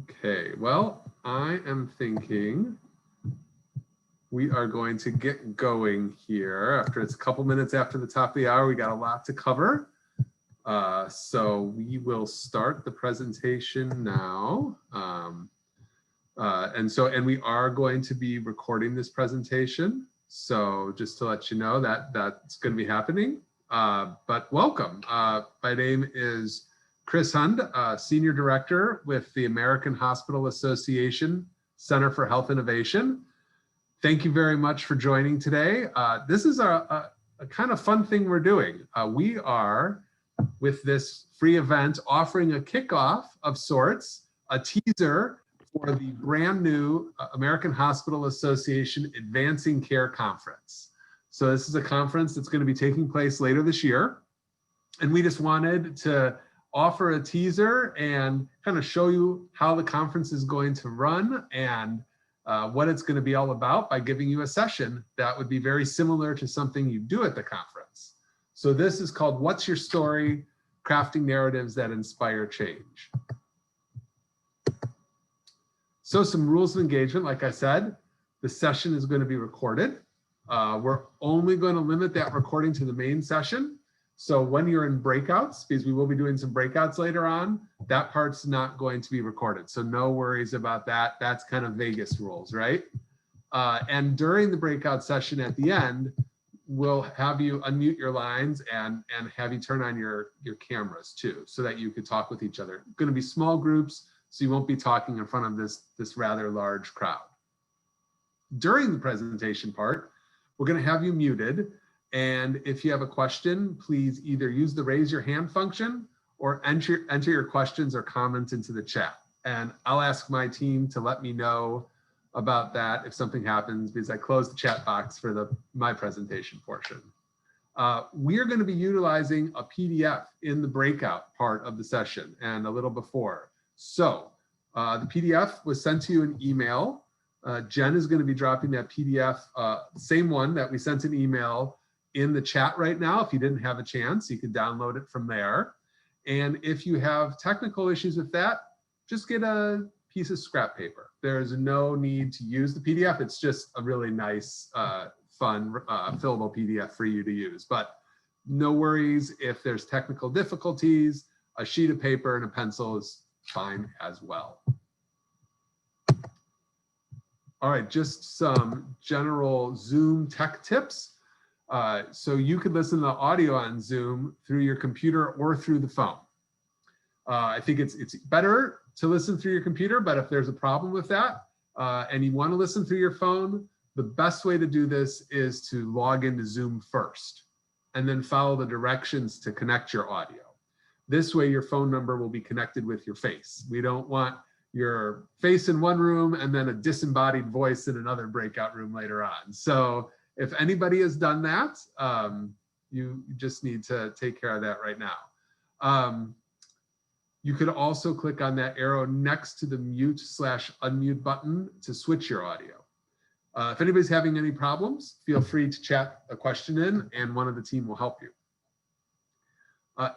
Okay, well, I am thinking we are going to get going here. It's a couple minutes after the top of the hour. We got a lot to cover. So we will start the presentation now. And we are going to be recording this presentation. So just to let you know that that's going to be happening. But welcome. My name is Chris Hund, Senior Director with the American Hospital Association Center for Health Innovation. Thank you very much for joining today. This is a kind of fun thing we're doing. We are, with this free event, offering a kickoff of sorts, a teaser for the brand new American Hospital Association Advancing Care Conference. So this is a conference that's going to be taking place later this year. And we just wanted to offer a teaser and kind of show you how the conference is going to run and what it's going to be all about by giving you a session that would be very similar to something you do at the conference. So this is called What's Your Story? Crafting Narratives that Inspire Change. So some rules of engagement, like I said, the session is going to be recorded. We're only going to limit that recording to the main session. So when you're in breakouts, because we will be doing some breakouts later on, that part's not going to be recorded. So no worries about that. That's kind of Vegas rules, right? And during the breakout session at the end, we'll have you unmute your lines and have you turn on your cameras too, so that you could talk with each other. Going to be small groups, so you won't be talking in front of this rather large crowd. During the presentation part, we're going to have you muted. And if you have a question, please either use the raise your hand function or enter your questions or comments into the chat. And I'll ask my team to let me know about that if something happens, because I closed the chat box for my presentation portion. We are going to be utilizing a PDF in the breakout part of the session and a little before. So the PDF was sent to you in email. Jen is going to be dropping that PDF, same one that we sent an email, in the chat right now. If you didn't have a chance, you can download it from there. And if you have technical issues with that, just get a piece of scrap paper. There's no need to use the PDF. It's just a really nice, fun, fillable PDF for you to use. But no worries if there's technical difficulties. A sheet of paper and a pencil is fine as well. All right, just some general Zoom tech tips. So you could listen to the audio on Zoom through your computer or through the phone. I think it's better to listen through your computer, but if there's a problem with that and you want to listen through your phone, the best way to do this is to log into Zoom first and then follow the directions to connect your audio. This way your phone number will be connected with your face. We don't want your face in one room and then a disembodied voice in another breakout room later on. So if anybody has done that, you just need to take care of that right now. You could also click on that arrow next to the mute/unmute button to switch your audio. If anybody's having any problems, feel free to chat a question in and one of the team will help you.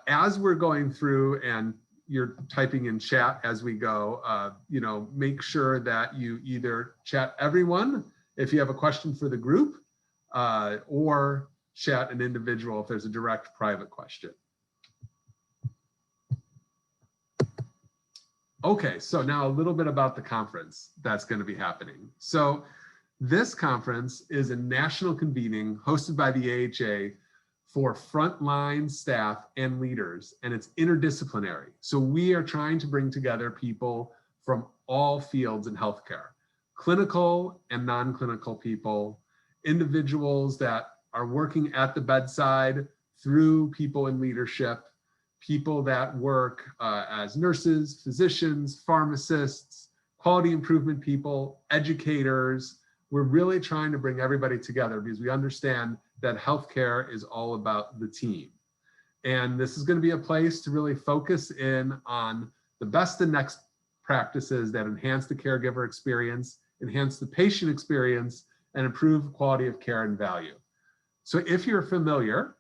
As we're going through and you're typing in chat as we go, make sure that you either chat everyone if you have a question for the group, or chat an individual if there's a direct private question. Okay, so now a little bit about the conference that's going to be happening. So this conference is a national convening hosted by the AHA for frontline staff and leaders, and it's interdisciplinary. So we are trying to bring together people from all fields in healthcare, clinical and non-clinical people, individuals that are working at the bedside through people in leadership, people that work as nurses, physicians, pharmacists, quality improvement people, educators. We're really trying to bring everybody together because we understand that healthcare is all about the team. And this is going to be a place to really focus in on the best and next practices that enhance the caregiver experience, enhance the patient experience, and improve quality of care and value. So if you're familiar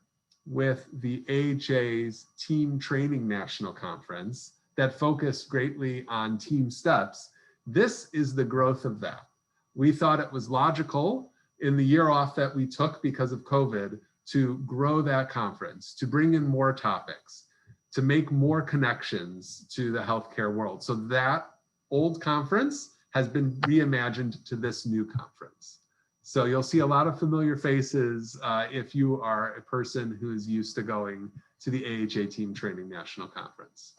with the AHA's Team Training National Conference, that focus greatly on team steps, this is the growth of that. We thought it was logical in the year off that we took because of COVID to grow that conference, to bring in more topics, to make more connections to the healthcare world. So that old conference has been reimagined to this new conference. So you'll see a lot of familiar faces if you are a person who is used to going to the AHA Team Training National Conference.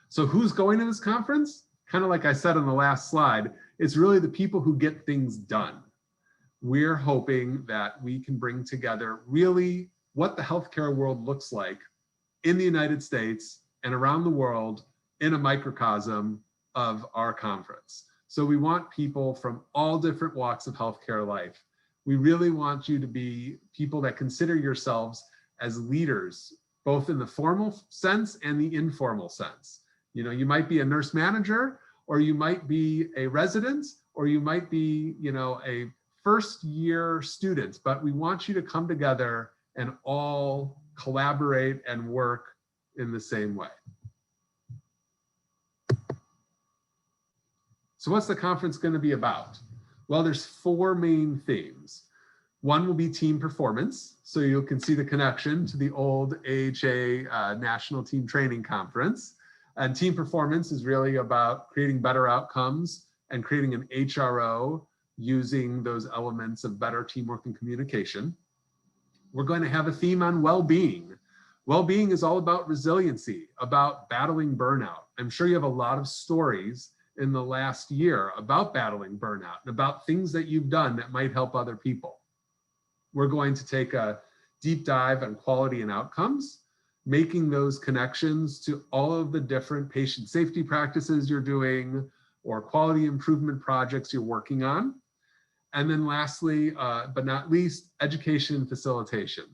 So who's going to this conference? Kind of like I said on the last slide, it's really the people who get things done. We're hoping that we can bring together really what the healthcare world looks like in the United States and around the world in a microcosm of our conference. So we want people from all different walks of healthcare life. We really want you to be people that consider yourselves as leaders, both in the formal sense and the informal sense. You know, you might be a nurse manager, or you might be a resident, or you might be, you know, a first year student, but we want you to come together and all collaborate and work in the same way. So what's the conference going to be about? Well, there's 4 main themes. One will be team performance. So you can see the connection to the old AHA National Team Training Conference. And team performance is really about creating better outcomes and creating an HRO using those elements of better teamwork and communication. We're going to have a theme on well-being. Well-being is all about resiliency, about battling burnout. I'm sure you have a lot of stories in the last year about battling burnout and about things that you've done that might help other people. We're going to take a deep dive on quality and outcomes, making those connections to all of the different patient safety practices you're doing or quality improvement projects you're working on. And then lastly, but not least, education and facilitation.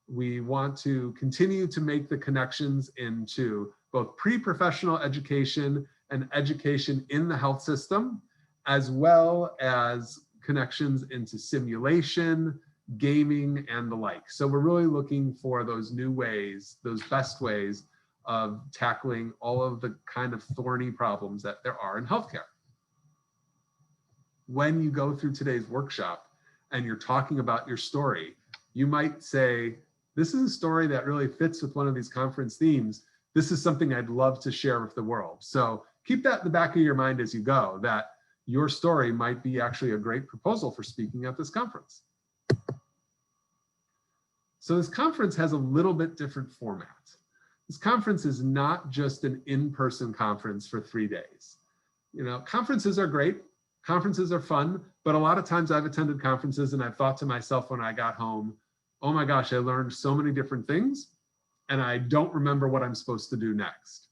We want to continue to make the connections into both pre-professional education and education in the health system, as well as connections into simulation, gaming, and the like. So we're really looking for those new ways, those best ways of tackling all of the kind of thorny problems that there are in healthcare. When you go through today's workshop and you're talking about your story, you might say, this is a story that really fits with one of these conference themes. This is something I'd love to share with the world. So keep that in the back of your mind as you go, that your story might be actually a great proposal for speaking at this conference. So this conference has a little bit different format. This conference is not just an in-person conference for 3 days. You know, conferences are great. Conferences are fun, but a lot of times I've attended conferences and I've thought to myself when I got home, oh my gosh, I learned so many different things and I don't remember what I'm supposed to do next.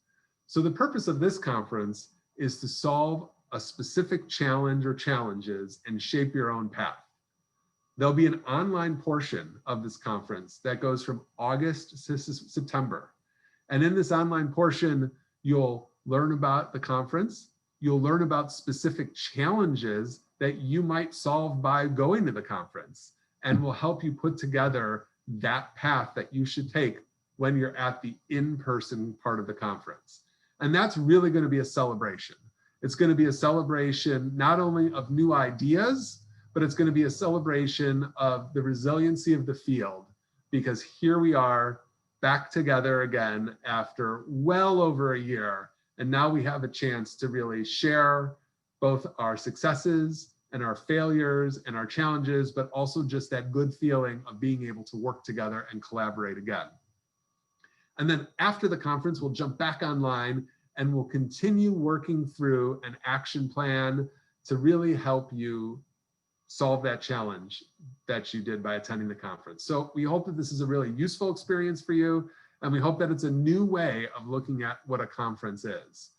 So the purpose of this conference is to solve a specific challenge or challenges and shape your own path. There'll be an online portion of this conference that goes from August to September. And in this online portion, you'll learn about the conference. You'll learn about specific challenges that you might solve by going to the conference, and will help you put together that path that you should take when you're at the in-person part of the conference. And that's really going to be a celebration. It's going to be a celebration not only of new ideas, but it's going to be a celebration of the resiliency of the field, because here we are back together again after well over a year. And now we have a chance to really share both our successes and our failures and our challenges, but also just that good feeling of being able to work together and collaborate again. And then after the conference, we'll jump back online and we'll continue working through an action plan to really help you solve that challenge that you did by attending the conference. So we hope that this is a really useful experience for you, and we hope that it's a new way of looking at what a conference is.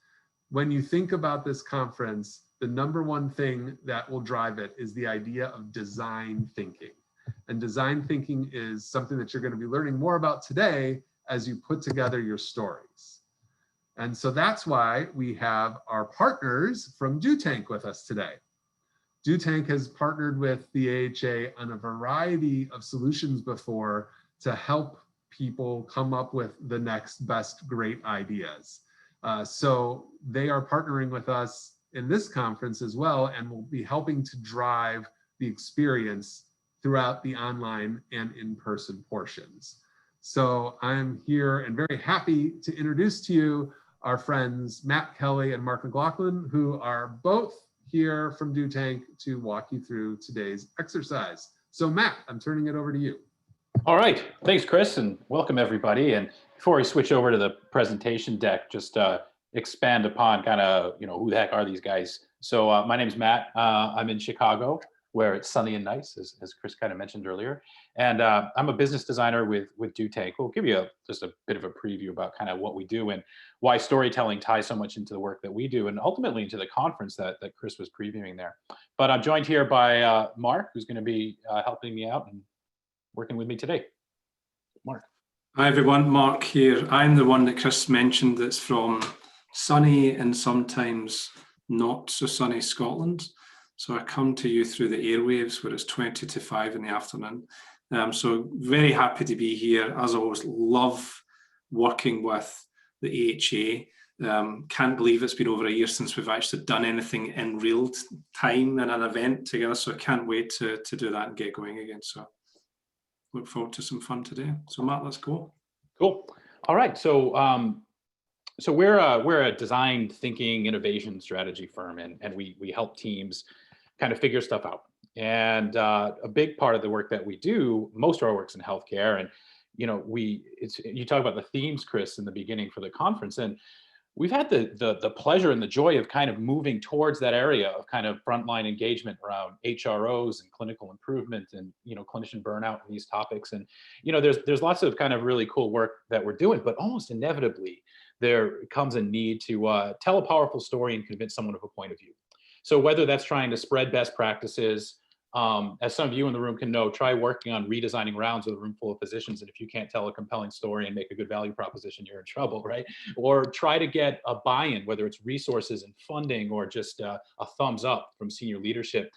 When you think about this conference, the number one thing that will drive it is the idea of design thinking. And design thinking is something that you're going to be learning more about today as you put together your stories. And so that's why we have our partners from DoTank with us today. DoTank has partnered with the AHA on a variety of solutions before to help people come up with the next best great ideas. So they are partnering with us in this conference as well, and will be helping to drive the experience throughout the online and in-person portions. So I'm here and very happy to introduce to you our friends Matt Kelly and Mark McLaughlin, who are both here from Do Tank to walk you through today's exercise. So Matt, I'm turning it over to you. All right, thanks Chris, and welcome everybody. And before we switch over to the presentation deck, just expand upon kind of, who the heck are these guys? So my name's Matt. I'm in Chicago, where it's sunny and nice, as Chris kind of mentioned earlier. And I'm a business designer with Do Tank. We'll give you just a bit of a preview about kind of what we do and why storytelling ties so much into the work that we do, and ultimately into the conference that Chris was previewing there. But I'm joined here by Mark, who's going to be helping me out and working with me today. Mark. Hi everyone, Mark here. I'm the one that Chris mentioned that's from sunny and sometimes not so sunny Scotland. So I come to you through the airwaves where it's 20 to 5 in the afternoon. So very happy to be here. As always, love working with the AHA. Can't believe it's been over a year since we've actually done anything in real time in an event together. So I can't wait to do that and get going again. So look forward to some fun today. So Matt, let's go. Cool. All right. So so we're a design thinking innovation strategy firm, and we help teams kind of figure stuff out. And a big part of the work that we do, most of our work's in healthcare, and you talk about the themes, Chris, in the beginning for the conference, and we've had the pleasure and the joy of kind of moving towards that area of kind of frontline engagement around HROs and clinical improvement and clinician burnout and these topics. And there's lots of kind of really cool work that we're doing, but almost inevitably there comes a need to tell a powerful story and convince someone of a point of view. So whether that's trying to spread best practices, as some of you in the room can know, try working on redesigning rounds with a room full of physicians. And if you can't tell a compelling story and make a good value proposition, you're in trouble, right? Or try to get a buy-in, whether it's resources and funding or just a thumbs up from senior leadership.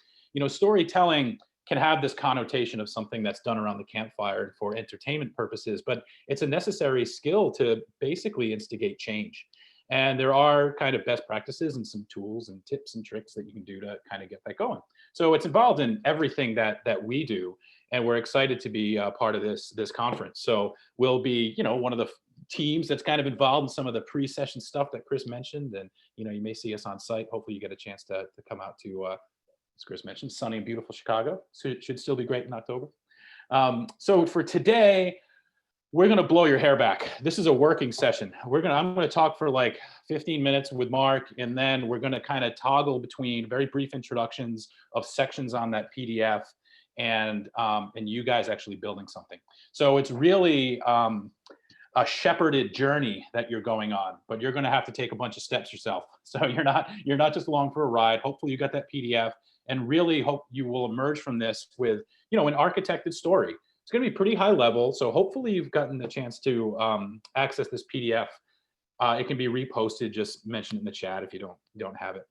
Storytelling can have this connotation of something that's done around the campfire for entertainment purposes, but it's a necessary skill to basically instigate change. And there are kind of best practices and some tools and tips and tricks that you can do to kind of get that going. So it's involved in everything that we do, and we're excited to be part of this conference. So we'll be, one of the teams that's kind of involved in some of the pre-session stuff that Chris mentioned, and you may see us on site. Hopefully, you get a chance to come out to, as Chris mentioned, sunny and beautiful Chicago. So it should still be great in October. So for today, we're going to blow your hair back. This is a working session. I'm going to talk for like 15 minutes with Mark, and then we're going to kind of toggle between very brief introductions of sections on that PDF and you guys actually building something. So it's really a shepherded journey that you're going on, but you're going to have to take a bunch of steps yourself. So you're not just along for a ride. Hopefully you got that PDF, and really hope you will emerge from this with an architected story. It's going to be pretty high level, so hopefully you've gotten the chance to access this PDF. It can be reposted. Just mention it in the chat if you don't have it.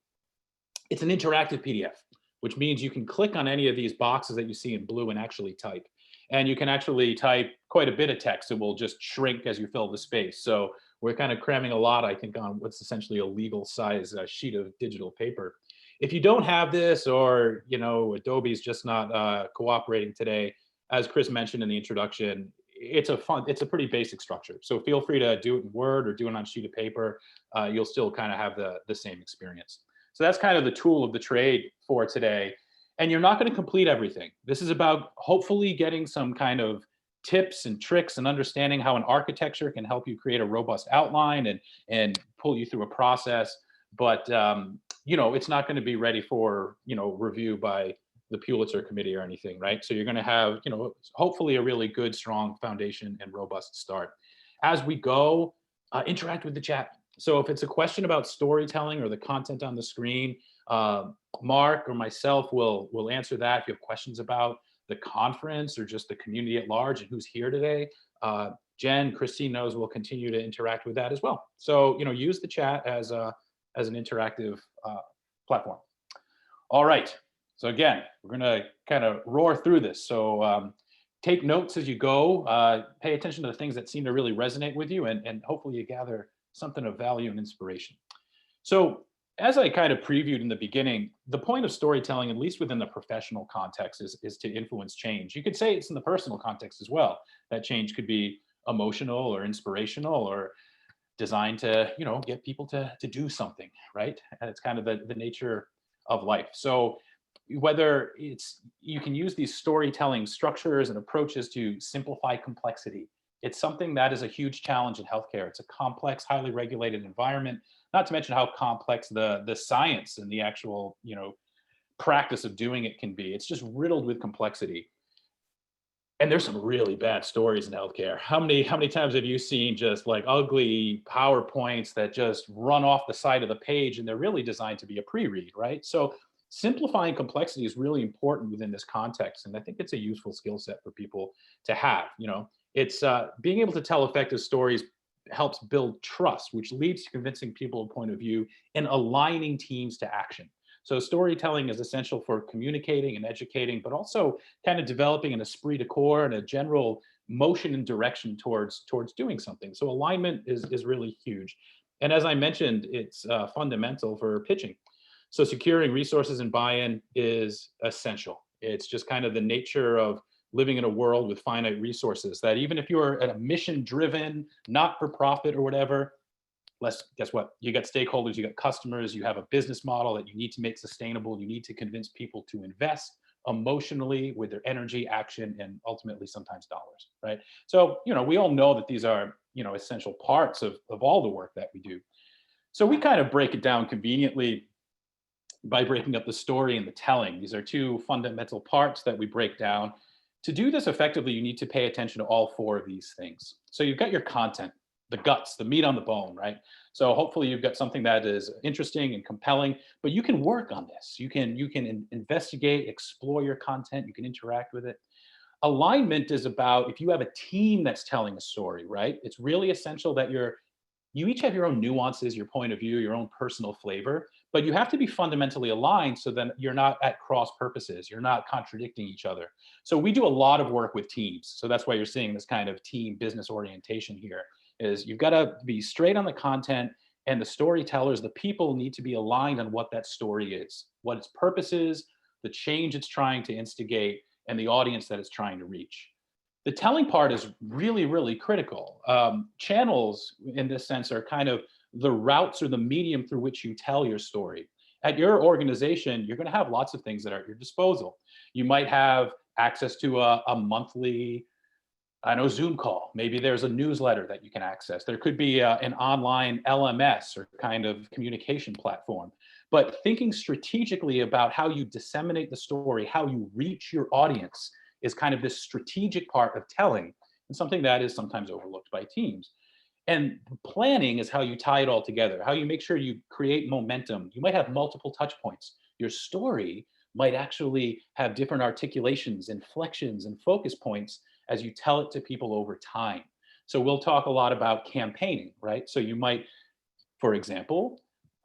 It's an interactive PDF, which means you can click on any of these boxes that you see in blue and actually type. And you can actually type quite a bit of text. It will just shrink as you fill the space. So we're kind of cramming a lot, I think, on what's essentially a legal size sheet of digital paper. If you don't have this, or Adobe's just not cooperating today, as Chris mentioned in the introduction, it's a pretty basic structure. So feel free to do it in Word or do it on a sheet of paper. You'll still kind of have the same experience. So that's kind of the tool of the trade for today. And you're not going to complete everything. This is about hopefully getting some kind of tips and tricks and understanding how an architecture can help you create a robust outline and pull you through a process. But it's not going to be ready for review by the Pulitzer Committee or anything, right? So you're going to have, hopefully a really good, strong foundation and robust start. As we go, interact with the chat. So if it's a question about storytelling or the content on the screen, Mark or myself will answer that. If you have questions about the conference or just the community at large and who's here today, Jen, Christine knows we'll continue to interact with that as well. So, use the chat as an interactive platform. All right. So again, we're going to kind of roar through this. So take notes as you go. Pay attention to the things that seem to really resonate with you, and hopefully you gather something of value and inspiration. So as I kind of previewed in the beginning, the point of storytelling, at least within the professional context, is to influence change. You could say it's in the personal context as well. That change could be emotional or inspirational or designed to, get people to do something, right? And it's kind of the nature of life. So whether you can use these storytelling structures and approaches to simplify complexity. It's something that is a huge challenge in healthcare. It's a complex, highly regulated environment, not to mention how complex the science and the actual, practice of doing it can be. It's just riddled with complexity. And there's some really bad stories in healthcare. How many times have you seen just like ugly PowerPoints that just run off the side of the page, and they're really designed to be a pre-read, right? So simplifying complexity is really important within this context, and I think it's a useful skill set for people to have. It's being able to tell effective stories helps build trust, which leads to convincing people a point of view and aligning teams to action. So storytelling is essential for communicating and educating, but also kind of developing an esprit de corps and a general motion and direction towards doing something. So alignment is really huge. And as I mentioned, it's fundamental for pitching. So securing resources and buy-in is essential. It's just kind of the nature of living in a world with finite resources, that even if you're a mission-driven, not-for-profit or whatever, guess what? You got stakeholders, you got customers, you have a business model that you need to make sustainable. You need to convince people to invest emotionally with their energy, action, and ultimately sometimes dollars, right? So, we all know that these are, essential parts of all the work that we do. So we kind of break it down conveniently by breaking up the story and the telling. These are two fundamental parts that we break down. To do this effectively, you need to pay attention to all four of these things. So you've got your content, the guts, the meat on the bone, right? So hopefully you've got something that is interesting and compelling, but you can work on this. You can investigate, explore your content, you can interact with it. Alignment is about, if you have a team that's telling a story, right? It's really essential that you each have your own nuances, your point of view, your own personal flavor, but you have to be fundamentally aligned so that you're not at cross purposes, you're not contradicting each other. So we do a lot of work with teams. So that's why you're seeing this kind of team business orientation here, is you've got to be straight on the content, and the storytellers, the people, need to be aligned on what that story is, what its purpose is, the change it's trying to instigate, and the audience that it's trying to reach. The telling part is really, really critical. Channels, in this sense, are kind of the routes or the medium through which you tell your story. At your organization, you're going to have lots of things that are at your disposal. You might have access to a monthly, Zoom call. Maybe there's a newsletter that you can access. There could be an online LMS or kind of communication platform. But thinking strategically about how you disseminate the story, how you reach your audience, is kind of this strategic part of telling, and something that is sometimes overlooked by teams. And planning is how you tie it all together, how you make sure you create momentum. You might have multiple touch points. Your story might actually have different articulations, inflections, and focus points as you tell it to people over time. So we'll talk a lot about campaigning, right? So you might, for example,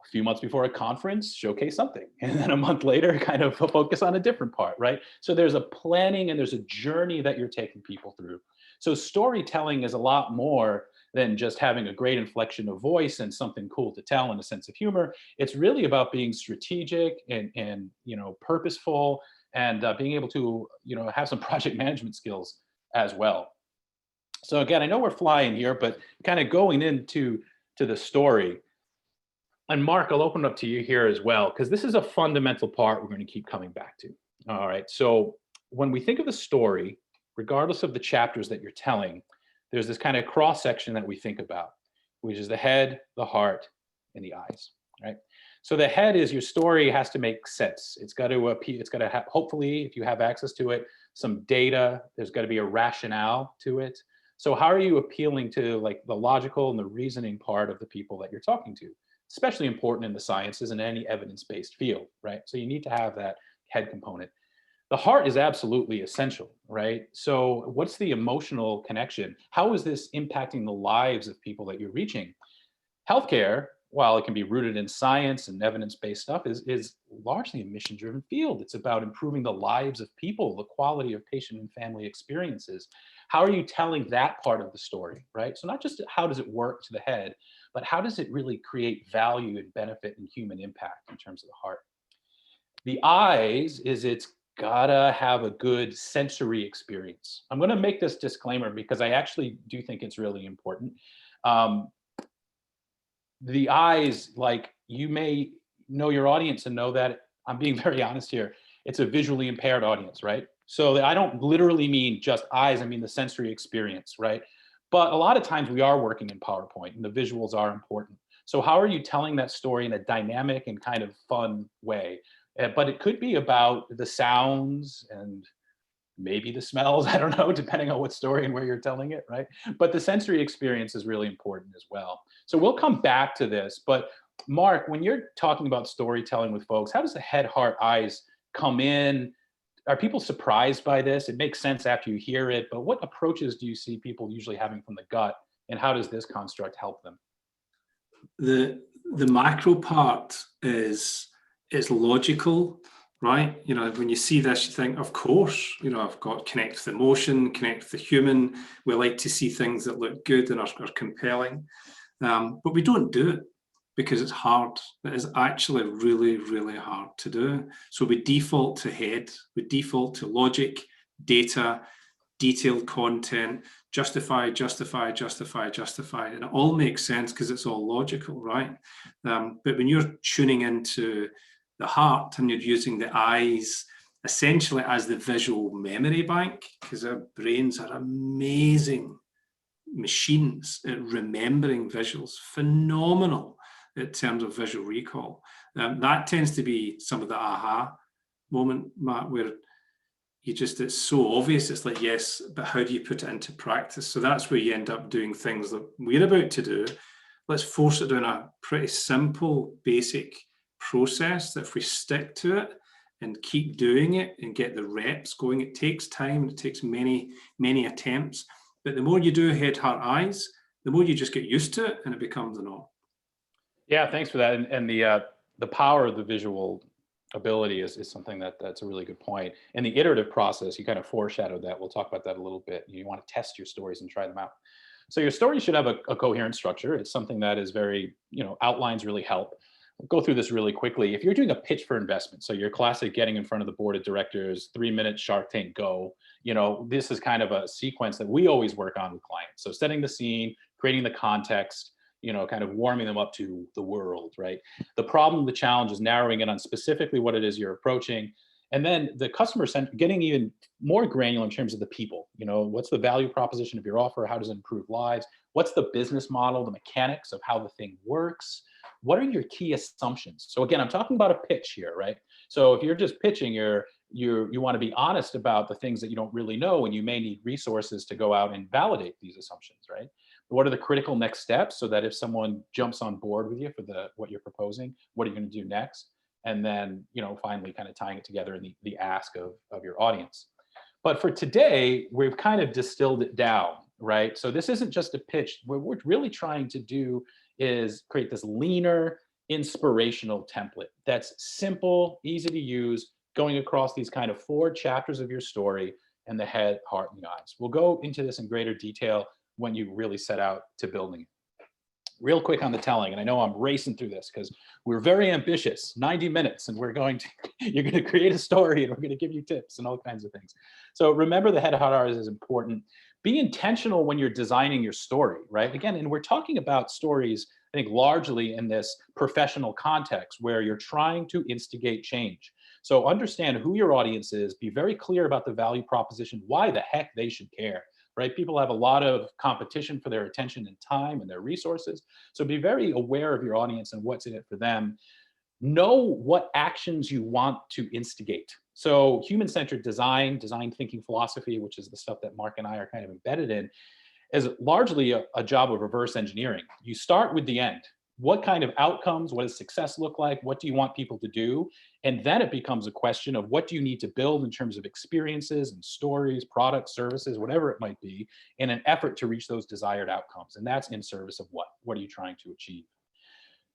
a few months before a conference, showcase something, and then a month later, kind of focus on a different part, right? So there's a planning and there's a journey that you're taking people through. So storytelling is a lot more than just having a great inflection of voice and something cool to tell and a sense of humor. It's really about being strategic and purposeful, and being able to have some project management skills as well. So again, I know we're flying here, but kind of going into the story. And Mark, I'll open it up to you here as well, because this is a fundamental part we're going to keep coming back to. All right. So when we think of a story, regardless of the chapters that you're telling, there's this kind of cross section that we think about, which is the head, the heart, and the eyes. Right. So the head is, your story has to make sense. It's got to appeal. It's got to have, hopefully, if you have access to it, some data. There's got to be a rationale to it. So how are you appealing to like the logical and the reasoning part of the people that you're talking to? Especially important in the sciences and any evidence-based field, right? So you need to have that head component. The heart is absolutely essential, right? So what's the emotional connection? How is this impacting the lives of people that you're reaching? Healthcare, while it can be rooted in science and evidence-based stuff, is largely a mission-driven field. It's about improving the lives of people, the quality of patient and family experiences. How are you telling that part of the story, right? So not just how does it work to the head, but but how does it really create value and benefit and human impact in terms of the heart? The eyes is it's gotta have a good sensory experience. I'm going to make this disclaimer because I actually do think it's really important. Um, the eyes, like, you may know your audience and know that I'm being very honest here. It's a visually impaired audience, right? So I don't literally mean just eyes, I mean the sensory experience, right? But a lot of times we are working in PowerPoint and the visuals are important. So how are you telling that story in a dynamic and kind of fun way? But it could be about the sounds and maybe the smells, I don't know, depending on what story and where you're telling it, right? But the sensory experience is really important as well. So we'll come back to this, but Mark, when you're talking about storytelling with folks, how does the head, heart, eyes come in? Are people surprised by this? It makes sense after you hear it, but what approaches do you see people usually having from the gut, and how does this construct help them? The macro part is logical, right? You know, when you see this, you think, of course, you know, I've got connect with emotion, connect with the human. We like to see things that look good and are compelling, but we don't do it because it's hard. It is actually really, really hard to do. So we default to head, we default to logic, data, detailed content, justify, justify, justify, justify. And it all makes sense because it's all logical, right? But when you're tuning into the heart and you're using the eyes essentially as the visual memory bank, because our brains are amazing machines at remembering visuals, phenomenal in terms of visual recall. That tends to be some of the aha moment, Matt, where you just, it's so obvious. It's like, yes, but how do you put it into practice? So that's where you end up doing things that we're about to do. Let's force it down a pretty simple, basic process that if we stick to it and keep doing it and get the reps going, it takes time, it takes many, many attempts. But the more you do head, heart, eyes, the more you just get used to it and it becomes the norm. Yeah, thanks for that. And the power of the visual ability is something that's a really good point. And the iterative process, you kind of foreshadowed that. We'll talk about that a little bit. You want to test your stories and try them out. So your story should have a coherent structure. It's something that is very, outlines really help. We'll go through this really quickly. If you're doing a pitch for investment, so your classic getting in front of the board of directors, 3-minute Shark Tank go, this is kind of a sequence that we always work on with clients. So setting the scene, creating the context, kind of warming them up to the world, right? The problem, the challenge is narrowing it on specifically what it is you're approaching. And then the customer center, getting even more granular in terms of the people. What's the value proposition of your offer? How does it improve lives? What's the business model, the mechanics of how the thing works? What are your key assumptions? So again, I'm talking about a pitch here, right? So if you're just pitching, you want to be honest about the things that you don't really know, and you may need resources to go out and validate these assumptions, right? What are the critical next steps so that if someone jumps on board with you for what you're proposing, what are you going to do next? And then, finally kind of tying it together in the ask of your audience. But for today, we've kind of distilled it down, right? So this isn't just a pitch. What we're really trying to do is create this leaner, inspirational template that's simple, easy to use, going across these kind of 4 chapters of your story and the head, heart, and the eyes. We'll go into this in greater detail when you really set out to building it. Real quick on the telling, and I know I'm racing through this because we're very ambitious, 90 minutes, and you're going to create a story and we're going to give you tips and all kinds of things. So remember the head, heart, eyes is important. Be intentional when you're designing your story, right? Again, and we're talking about stories, I think, largely in this professional context where you're trying to instigate change. So understand who your audience is, be very clear about the value proposition, why the heck they should care. Right? People have a lot of competition for their attention and time and their resources. So be very aware of your audience and what's in it for them. Know what actions you want to instigate. So human-centered design thinking philosophy, which is the stuff that Mark and I are kind of embedded in, is largely a job of reverse engineering. You start with the end. What kind of outcomes, what does success look like? What do you want people to do? And then it becomes a question of what do you need to build in terms of experiences and stories, products, services, whatever it might be, in an effort to reach those desired outcomes. And that's in service of what? What are you trying to achieve?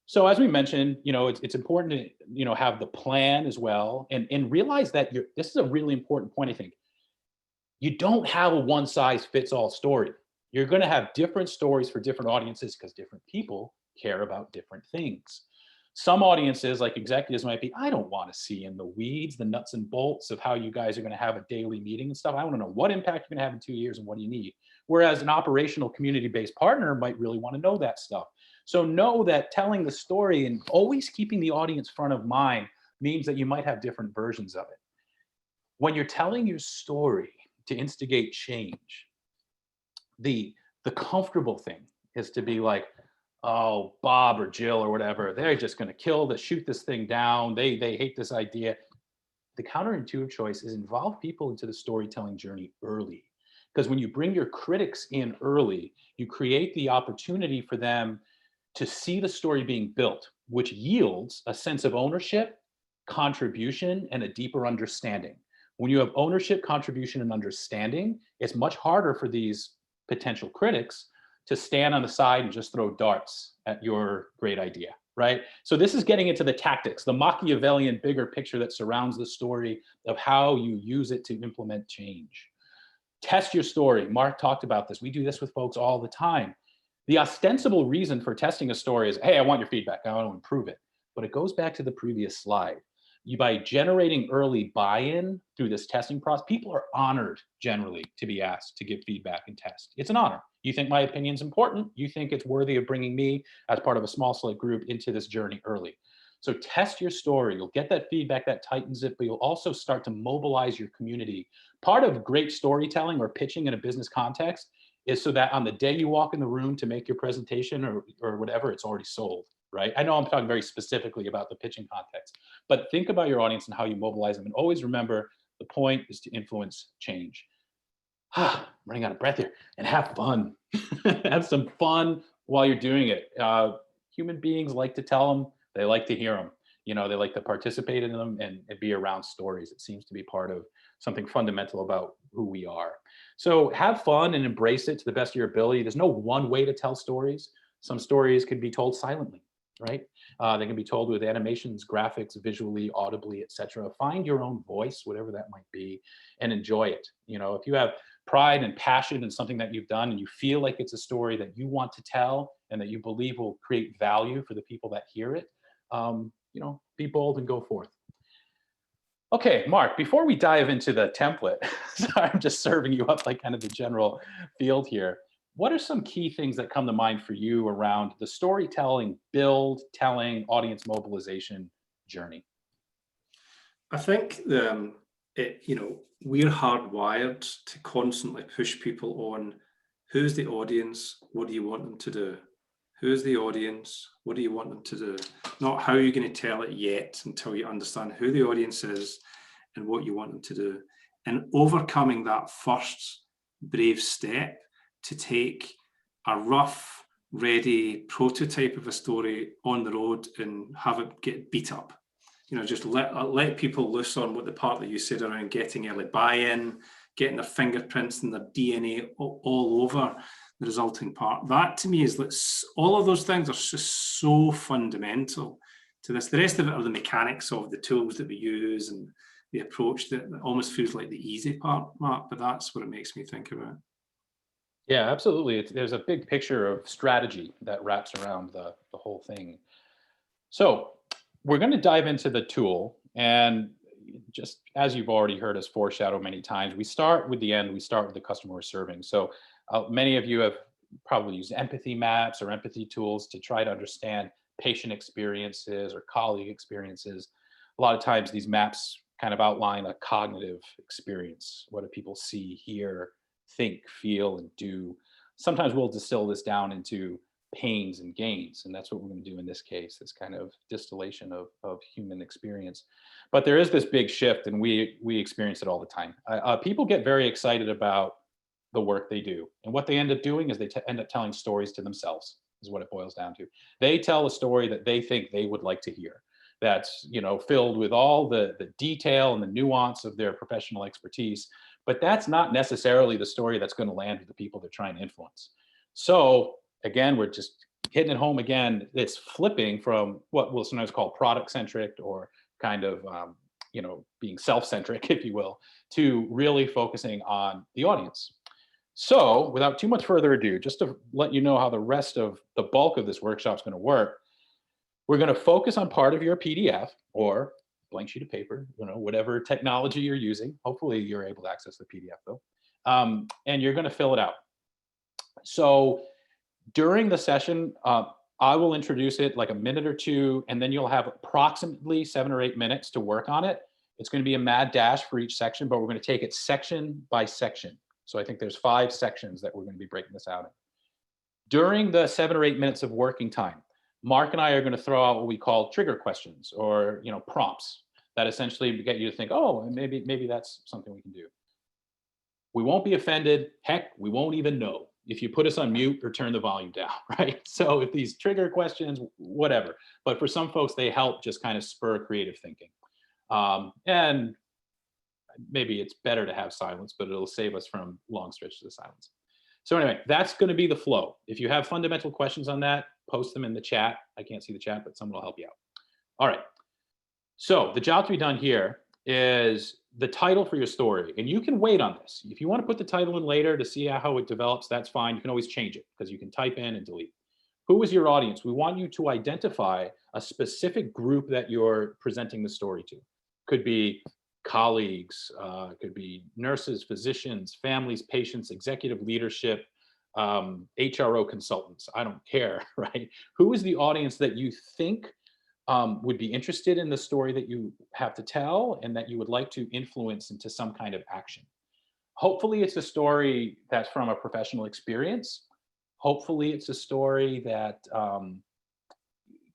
So as we mentioned, it's important to, have the plan as well, and realize that this is a really important point, I think. You don't have a one-size-fits-all story. You're going to have different stories for different audiences because different people care about different things. Some audiences, like executives, might be, I don't want to see in the weeds, the nuts and bolts of how you guys are going to have a daily meeting and stuff. I want to know what impact you're going to have in 2 years and what do you need. Whereas an operational community-based partner might really want to know that stuff. So know that telling the story and always keeping the audience front of mind means that you might have different versions of it. When you're telling your story to instigate change, the comfortable thing is to be like, oh, Bob or Jill or whatever, they're just going to shoot this thing down. They hate this idea. The counterintuitive choice is involve people into the storytelling journey early. Because when you bring your critics in early, you create the opportunity for them to see the story being built, which yields a sense of ownership, contribution, and a deeper understanding. When you have ownership, contribution, and understanding, it's much harder for these potential critics to stand on the side and just throw darts at your great idea, right? So this is getting into the tactics, the Machiavellian bigger picture that surrounds the story of how you use it to implement change. Test your story. Mark talked about this. We do this with folks all the time. The ostensible reason for testing a story is, hey, I want your feedback. I want to improve it. But it goes back to the previous slide. By generating early buy-in through this testing process, people are honored generally to be asked to give feedback and test. It's an honor. You think my opinion's important. You think it's worthy of bringing me as part of a small select group into this journey early. So test your story. You'll get that feedback that tightens it, but you'll also start to mobilize your community. Part of great storytelling or pitching in a business context is so that on the day you walk in the room to make your presentation or whatever, it's already sold. Right? I know I'm talking very specifically about the pitching context, but think about your audience and how you mobilize them. And always remember, the point is to influence change. I'm running out of breath here. And have fun. Have some fun while you're doing it. Human beings like to tell them. They like to hear them. They like to participate in them and be around stories. It seems to be part of something fundamental about who we are. So have fun and embrace it to the best of your ability. There's no one way to tell stories. Some stories can be told silently. Right? They can be told with animations, graphics, visually, audibly, etc. Find your own voice, whatever that might be, and enjoy it. If you have pride and passion in something that you've done and you feel like it's a story that you want to tell and that you believe will create value for the people that hear it, be bold and go forth. Okay, Mark, before we dive into the template, sorry, I'm just serving you up like kind of the general field here. What are some key things that come to mind for you around the storytelling, build, telling, audience mobilization journey? I think we're hardwired to constantly push people on who's the audience, what do you want them to do? Who's the audience, what do you want them to do? Not how you're going to tell it yet until you understand who the audience is and what you want them to do. And overcoming that first brave step to take a rough, ready prototype of a story on the road and have it get beat up. Just let people loose on what the part that you said around getting early buy-in, getting their fingerprints and their DNA all over the resulting part. That to me is, all of those things are just so fundamental to this. The rest of it are the mechanics of the tools that we use and the approach that almost feels like the easy part, Mark, but that's what it makes me think about. Yeah, absolutely. There's a big picture of strategy that wraps around the whole thing. So we're going to dive into the tool. And just as you've already heard us foreshadow many times, we start with the end. We start with the customer we're serving. So many of you have probably used empathy maps or empathy tools to try to understand patient experiences or colleague experiences. A lot of times these maps kind of outline a cognitive experience. What do people see, hear, think, feel, and do? Sometimes we'll distill this down into pains and gains, and that's what we're going to do in this case, this kind of distillation of human experience. But there is this big shift, and we experience it all the time. People get very excited about the work they do, and what they end up doing is they end up telling stories to themselves, is what it boils down to. They tell a story that they think they would like to hear, that's filled with all the detail and the nuance of their professional expertise, but that's not necessarily the story that's going to land with the people they're trying to influence. So again, we're just hitting it home again. It's flipping from what we'll sometimes call product-centric or kind of being self-centric, if you will, to really focusing on the audience. So without too much further ado, just to let you know how the rest of the bulk of this workshop is going to work, we're going to focus on part of your PDF or blank sheet of paper, whatever technology you're using. Hopefully you're able to access the PDF though. And you're going to fill it out. So during the session, I will introduce it like a minute or two, and then you'll have approximately 7 or 8 minutes to work on it. It's going to be a mad dash for each section, but we're going to take it section by section. So I think there's 5 sections that we're going to be breaking this out in. During the 7 or 8 minutes of working time, Mark and I are going to throw out what we call trigger questions, or prompts that essentially get you to think, oh, maybe that's something we can do. We won't be offended. Heck, we won't even know if you put us on mute or turn the volume down, right? So if these trigger questions, whatever. But for some folks, they help just kind of spur creative thinking. And maybe it's better to have silence, but it'll save us from long stretches of silence. So anyway, that's going to be the flow. If you have fundamental questions on that, post them in the chat. I can't see the chat, but someone will help you out. All right. So the job to be done here is the title for your story. And you can wait on this. If you want to put the title in later to see how it develops, that's fine. You can always change it because you can type in and delete. Who is your audience? We want you to identify a specific group that you're presenting the story to. Could be colleagues, could be nurses, physicians, families, patients, executive leadership, HRO consultants. I don't care, right? Who is the audience that you think would be interested in the story that you have to tell and that you would like to influence into some kind of action? Hopefully it's a story that's from a professional experience. Hopefully it's a story that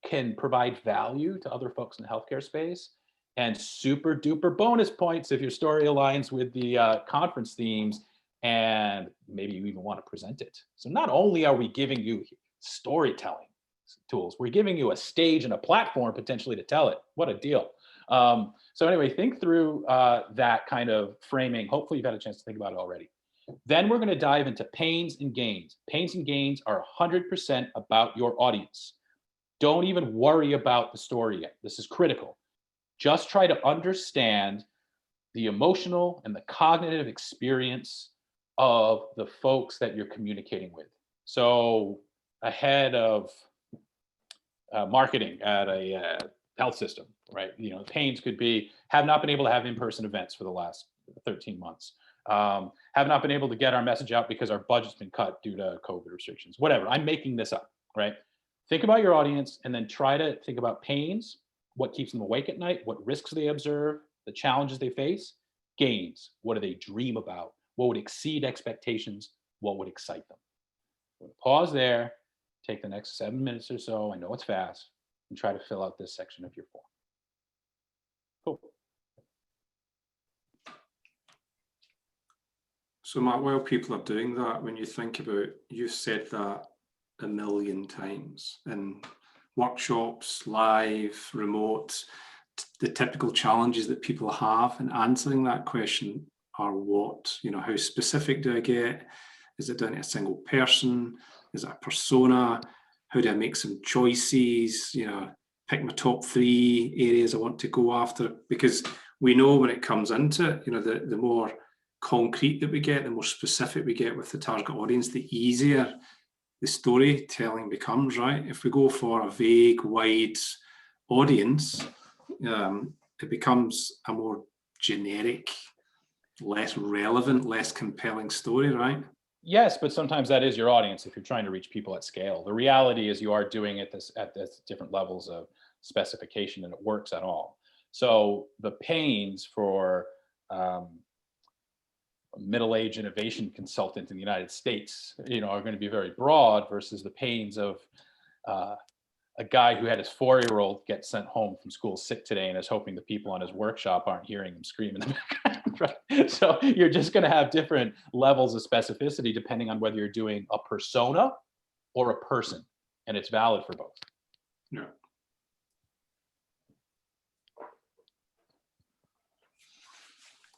can provide value to other folks in the healthcare space. And super duper bonus points if your story aligns with the conference themes and maybe you even want to present it. So not only are we giving you storytelling tools, we're giving you a stage and a platform potentially to tell it. What a deal. So anyway, think through that kind of framing. Hopefully you've had a chance to think about it already. Then we're going to dive into pains and gains. Pains and gains are 100% about your audience. Don't even worry about the story yet. This is critical. Just try to understand the emotional and the cognitive experience of the folks that you're communicating with. So a head of marketing at a health system, right? Pains could be, have not been able to have in-person events for the last 13 months. Have not been able to get our message out because our budget's been cut due to COVID restrictions, whatever. I'm making this up, right? Think about your audience and then try to think about pains, what keeps them awake at night, what risks they observe, the challenges they face, gains, what do they dream about, what would exceed expectations, what would excite them. Pause there, take the next 7 minutes or so, I know it's fast, and try to fill out this section of your form. Cool. So Matt, while people are doing that, when you think about, you've said that a million times in workshops, live, remote, the typical challenges that people have in answering that question are what? How specific do I get? Is it down to a single person? Is it a persona? How do I make some choices? Pick my top 3 areas I want to go after, because we know when it comes into it, the more concrete that we get, the more specific we get with the target audience, the easier the storytelling becomes, right? If we go for a vague, wide audience, it becomes a more generic, less relevant, less compelling story, right? Yes, but sometimes that is your audience if you're trying to reach people at scale. The reality is you are doing it at this different levels of specification, and it works at all. So the pains for a middle-aged innovation consultant in the United States, are going to be very broad versus the pains of a guy who had his 4-year-old get sent home from school sick today and is hoping the people on his workshop aren't hearing him scream in the background, right? So you're just going to have different levels of specificity depending on whether you're doing a persona or a person, and it's valid for both. Yeah.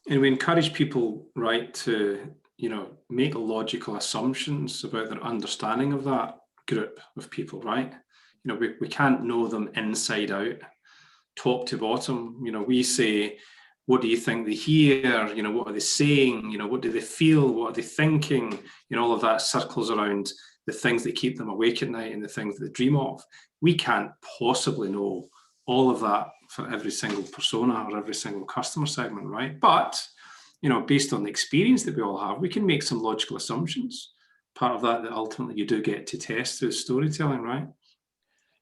And we encourage people, right, to, make logical assumptions about their understanding of that group of people, right? We can't know them inside out, top to bottom. We say, what do you think they hear? You know, what are they saying? You know, what do they feel? What are they thinking? You know, all of that circles around the things that keep them awake at night and the things that they dream of. We can't possibly know all of that for every single persona or every single customer segment, right? But, you know, based on the experience that we all have, we can make some logical assumptions. Part of that ultimately you do get to test through storytelling, right?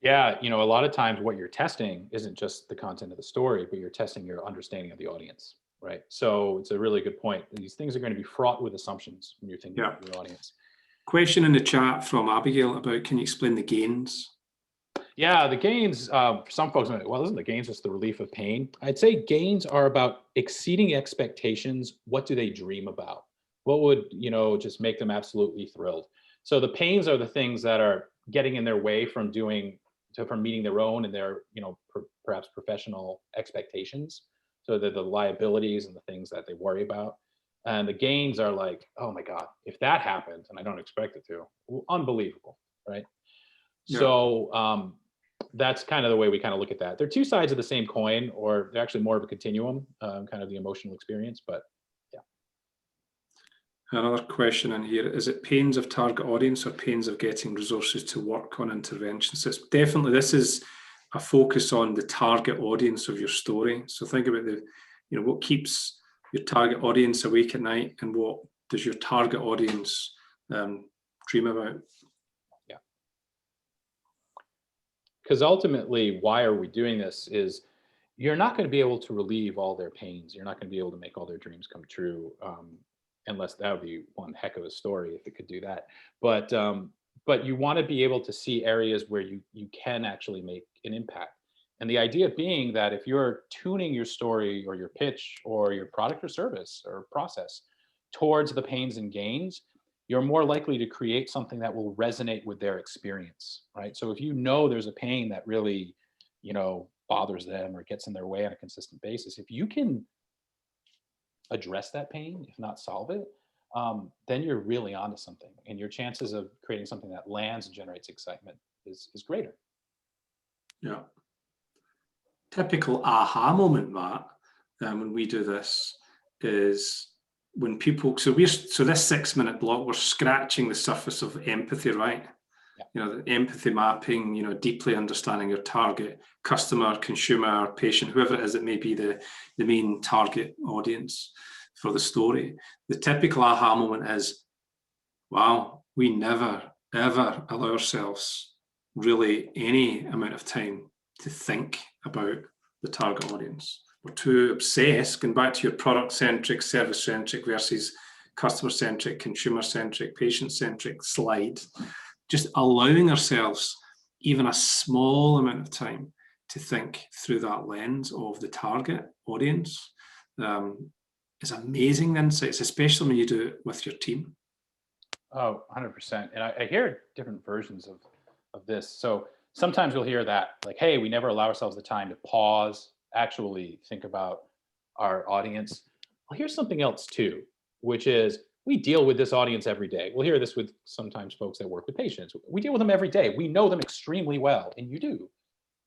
Yeah, you know, a lot of times what you're testing isn't just the content of the story, but you're testing your understanding of the audience, right? So it's a really good point. These things are going to be fraught with assumptions when you're thinking about your audience. Question in the chat from Abigail about, can you explain the gains? Yeah, the gains, some folks might, well, isn't the gains just the relief of pain? I'd say gains are about exceeding expectations. What do they dream about? What would, you know, just make them absolutely thrilled? So the pains are the things that are getting in their way from from meeting their own and their, you know, perhaps professional expectations. So they're the liabilities and the things that they worry about. And the gains are like, oh my God, if that happened, and I don't expect it to, unbelievable, right? Yeah. So that's kind of the way we kind of look at that. They're two sides of the same coin, or they're actually more of a continuum, kind of the emotional experience, but yeah. Another question in here, is it pains of target audience or pains of getting resources to work on interventions? So it's definitely, this is a focus on the target audience of your story. So think about the, you know, what keeps your target audience awake at night and what does your target audience dream about? Yeah. Because ultimately, why are we doing this is you're not going to be able to relieve all their pains. You're not going to be able to make all their dreams come true, unless that would be one heck of a story if it could do that. But you want to be able to see areas where you can actually make an impact. And the idea being that if you're tuning your story or your pitch or your product or service or process towards the pains and gains, you're more likely to create something that will resonate with their experience, right? So if you know there's a pain that really, you know, bothers them or gets in their way on a consistent basis, if you can address that pain, if not solve it, then you're really onto something, and your chances of creating something that lands and generates excitement is greater. Yeah. Typical aha moment, Matt, when we do this is when people, so this 6-minute block, we're scratching the surface of empathy, right? Yeah. You know, the empathy mapping, you know, deeply understanding your target customer, consumer, patient, whoever it is that may be the main target audience for the story. The typical aha moment is, wow, we never, ever allow ourselves really any amount of time to think about the target audience. We're too obsessed, going back to your product-centric, service-centric versus customer-centric, consumer-centric, patient-centric slide, just allowing ourselves even a small amount of time to think through that lens of the target audience is amazing insights, especially when you do it with your team. Oh, 100%. And I hear different versions of this. So sometimes we'll hear that, like, hey, we never allow ourselves the time to pause, actually think about our audience. Well, here's something else too, which is we deal with this audience every day. We'll hear this with sometimes folks that work with patients. We deal with them every day. We know them extremely well, and you do.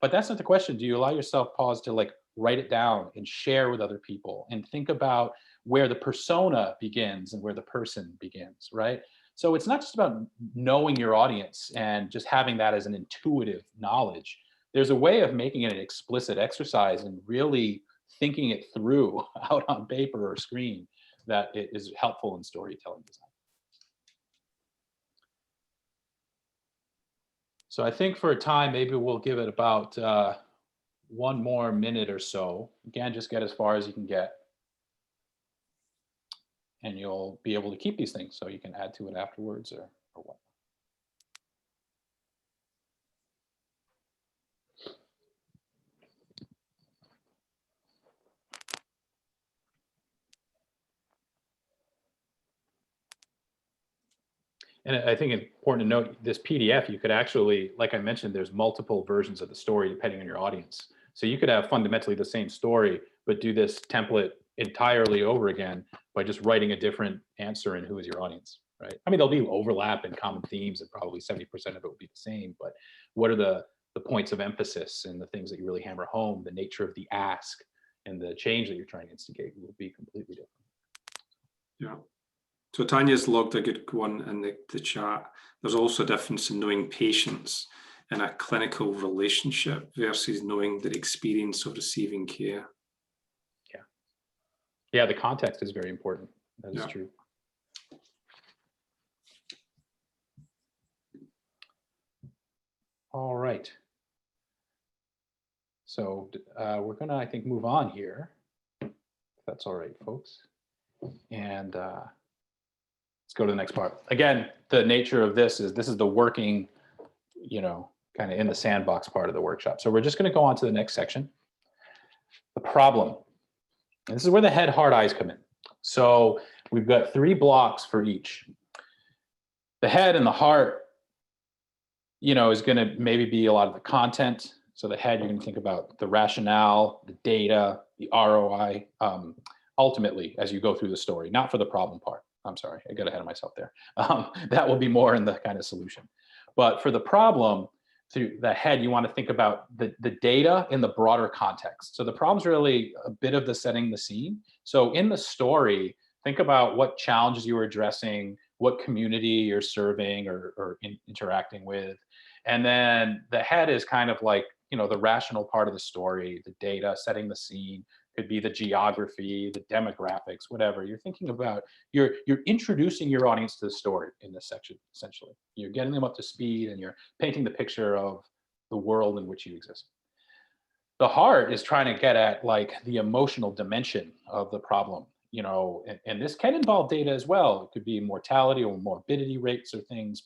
But that's not the question. Do you allow yourself pause to like write it down and share with other people and think about where the persona begins and where the person begins, right? So it's not just about knowing your audience and just having that as an intuitive knowledge. There's a way of making it an explicit exercise and really thinking it through out on paper or screen that it is helpful in storytelling design. So I think for a time, maybe we'll give it about one more minute or so. Again, just get as far as you can get. And you'll be able to keep these things so you can add to it afterwards or what. And I think it's important to note this PDF, you could actually, like I mentioned, there's multiple versions of the story depending on your audience. So you could have fundamentally the same story, but do this template entirely over again by just writing a different answer in who is your audience, right? I mean, there'll be overlap and common themes and probably 70% of it will be the same, but what are the points of emphasis and the things that you really hammer home, the nature of the ask, and the change that you're trying to instigate will be completely different. Yeah. So Tanya's logged a good one in the chat. There's also a difference in knowing patients in a clinical relationship versus knowing the experience of receiving care. Yeah, the context is very important. That is Yeah. true. All right. So we're gonna, I think, move on here, if that's all right, folks. And let's go to the next part. Again, the nature of this is the working, kind of in the sandbox part of the workshop. So we're just gonna go on to the next section, the problem. And this is where the head, heart, eyes come in. So we've got 3 blocks for each. The head and the heart, is going to maybe be a lot of the content. So the head, you're going to think about the rationale, the data, the ROI, ultimately, as you go through the story, not for the problem part. I'm sorry, I got ahead of myself there. That will be more in the kind of solution. But for the problem, through the head, you want to think about the data in the broader context. So the problem's really a bit of the setting the scene. So in the story, think about what challenges you were addressing, what community you're serving or interacting with. And then the head is kind of like, the rational part of the story, the data, setting the scene, could be the geography, the demographics, whatever. You're thinking about, you're introducing your audience to the story in this section, essentially. You're getting them up to speed and you're painting the picture of the world in which you exist. The heart is trying to get at like the emotional dimension of the problem, and this can involve data as well. It could be mortality or morbidity rates or things,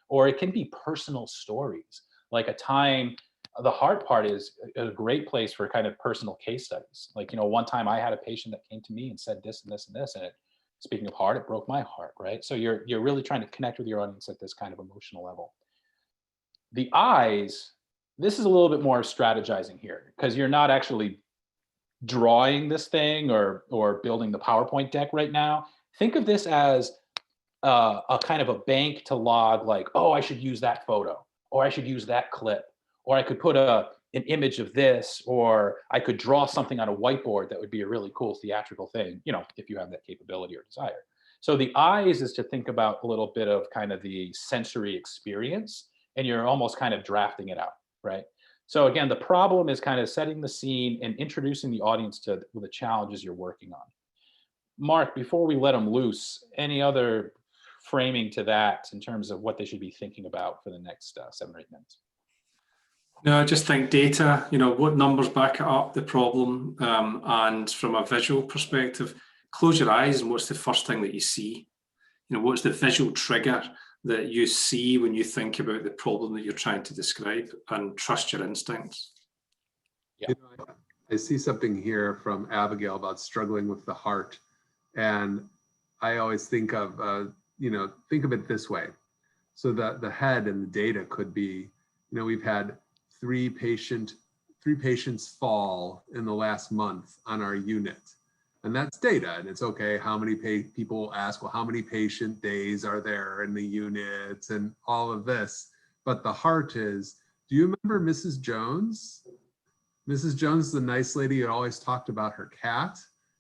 or it can be personal stories, like a time. The heart part is a great place for kind of personal case studies. Like, one time I had a patient that came to me and said this and this and this, and speaking of heart, it broke my heart, right? So you're really trying to connect with your audience at this kind of emotional level. The eyes, this is a little bit more strategizing here, because you're not actually drawing this thing or building the PowerPoint deck right now. Think of this as a kind of a bank to log, like, oh, I should use that photo, or I should use that clip, or I could put an image of this, or I could draw something on a whiteboard that would be a really cool theatrical thing, if you have that capability or desire. So the eyes is to think about a little bit of kind of the sensory experience, and you're almost kind of drafting it out, right? So again, the problem is kind of setting the scene and introducing the audience to the challenges you're working on. Mark, before we let them loose, any other framing to that in terms of what they should be thinking about for the next 7 or 8 minutes? No, I just think data, what numbers back it up, the problem, and from a visual perspective, close your eyes and what's the first thing that you see? What's the visual trigger that you see when you think about the problem that you're trying to describe, and trust your instincts. Yeah. I see something here from Abigail about struggling with the heart. And I always think of, think of it this way. So that the head and the data could be, we've had 3 patients fall in the last month on our unit. And that's data, and it's okay. How many people ask, well, how many patient days are there in the unit and all of this? But the heart is, do you remember Mrs. Jones? Mrs. Jones, the nice lady who always talked about her cat,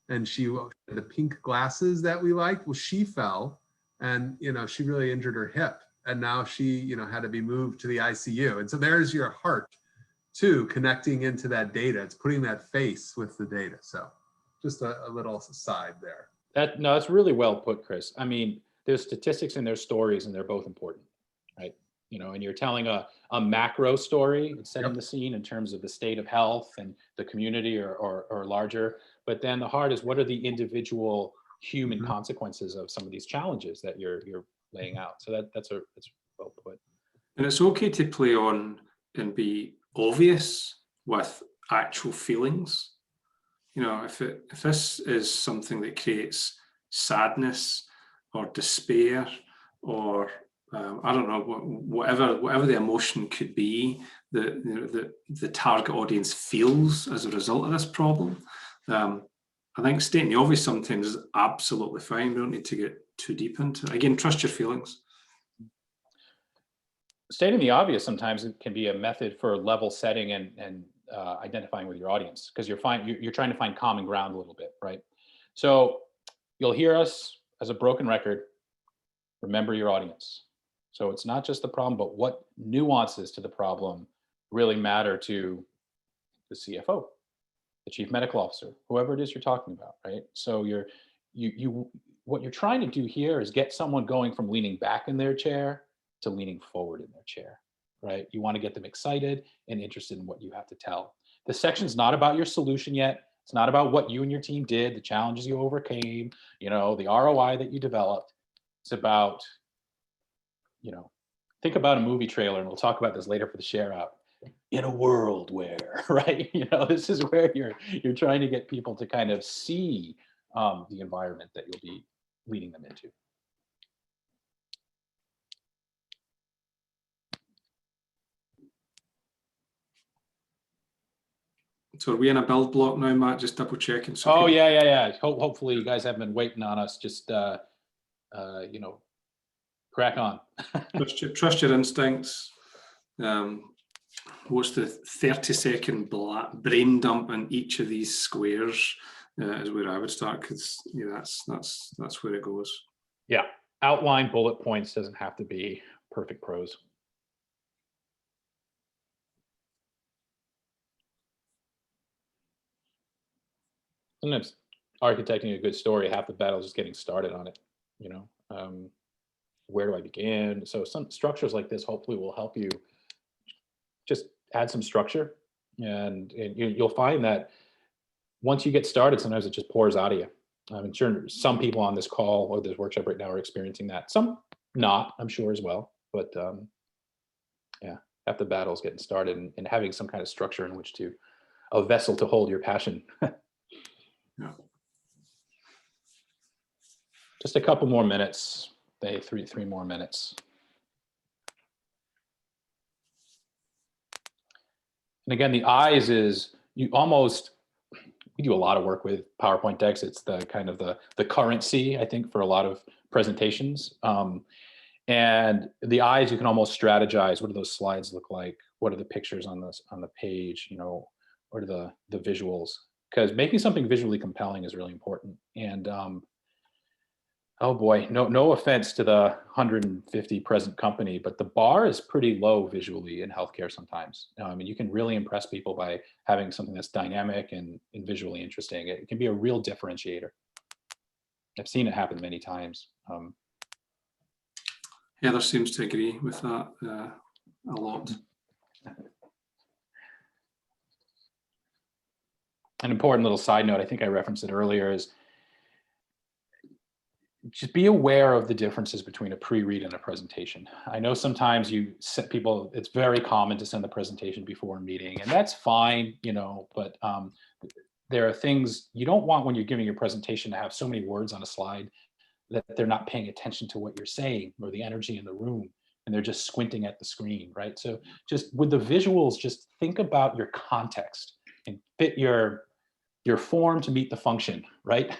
and she had the pink glasses that we liked. Well, she fell, and she really injured her hip, and now she had to be moved to the ICU. And so there's your heart too, connecting into that data. It's putting that face with the data. So just a little aside there. That's really well put, Chris. I mean, there's statistics and there's stories, and they're both important, right? And you're telling a macro story, it's setting the scene in terms of the state of health and the community or larger. But then the heart is, what are the individual human consequences of some of these challenges that you're laying out? So that's well put. And it's okay to play on and be obvious with actual feelings. If this is something that creates sadness or despair or I don't know, whatever the emotion could be that the target audience feels as a result of this problem, I think stating the obvious sometimes is absolutely fine. We don't need to get too deep into it. Again, trust your feelings. Stating the obvious sometimes it can be a method for level setting and identifying with your audience, because you're trying to find common ground a little bit, right? So you'll hear us as a broken record. Remember your audience. So it's not just the problem, but what nuances to the problem really matter to the CFO, the chief medical officer, whoever it is you're talking about, right? So what you're trying to do here is get someone going from leaning back in their chair to leaning forward in their chair, right? You want to get them excited and interested in what you have to tell. The section's not about your solution yet. It's not about what you and your team did, the challenges you overcame, the ROI that you developed. It's about, think about a movie trailer, and we'll talk about this later for the share out. In a world where, right? This is where you're trying to get people to kind of see the environment that you'll be leading them into. So are we in a build block now, Matt? Just double checking. So oh yeah. Hopefully you guys haven't been waiting on us. Just crack on. trust your instincts. What's the 30-second brain dump in each of these squares is where I would start, because that's where it goes. Yeah, outline bullet points, doesn't have to be perfect prose. Sometimes architecting a good story, half the battle is just getting started on it. Where do I begin? So some structures like this hopefully will help you just add some structure, and you'll find that once you get started, sometimes it just pours out of you. I'm sure some people on this call or this workshop right now are experiencing that. Some not, I'm sure as well. But yeah, half the battle is getting started and having some kind of structure in which a vessel to hold your passion. Yeah. Just a couple more minutes, three more minutes. And again, the eyes is we do a lot of work with PowerPoint decks. It's the kind of the currency, I think, for a lot of presentations. And the eyes, you can almost strategize. What do those slides look like? What are the pictures on the page? What are the visuals? Because making something visually compelling is really important. And oh boy, no offense to the 150 present company, but the bar is pretty low visually in healthcare sometimes. You can really impress people by having something that's dynamic and visually interesting. It can be a real differentiator. I've seen it happen many times. Heather seems to agree with that a lot. An important little side note, I think I referenced it earlier, is just be aware of the differences between a pre-read and a presentation. I know sometimes it's very common to send the presentation before a meeting, and that's fine, but there are things you don't want when you're giving your presentation to have so many words on a slide that they're not paying attention to what you're saying or the energy in the room, and they're just squinting at the screen, right? So just with the visuals, just think about your context and fit your form to meet the function, right?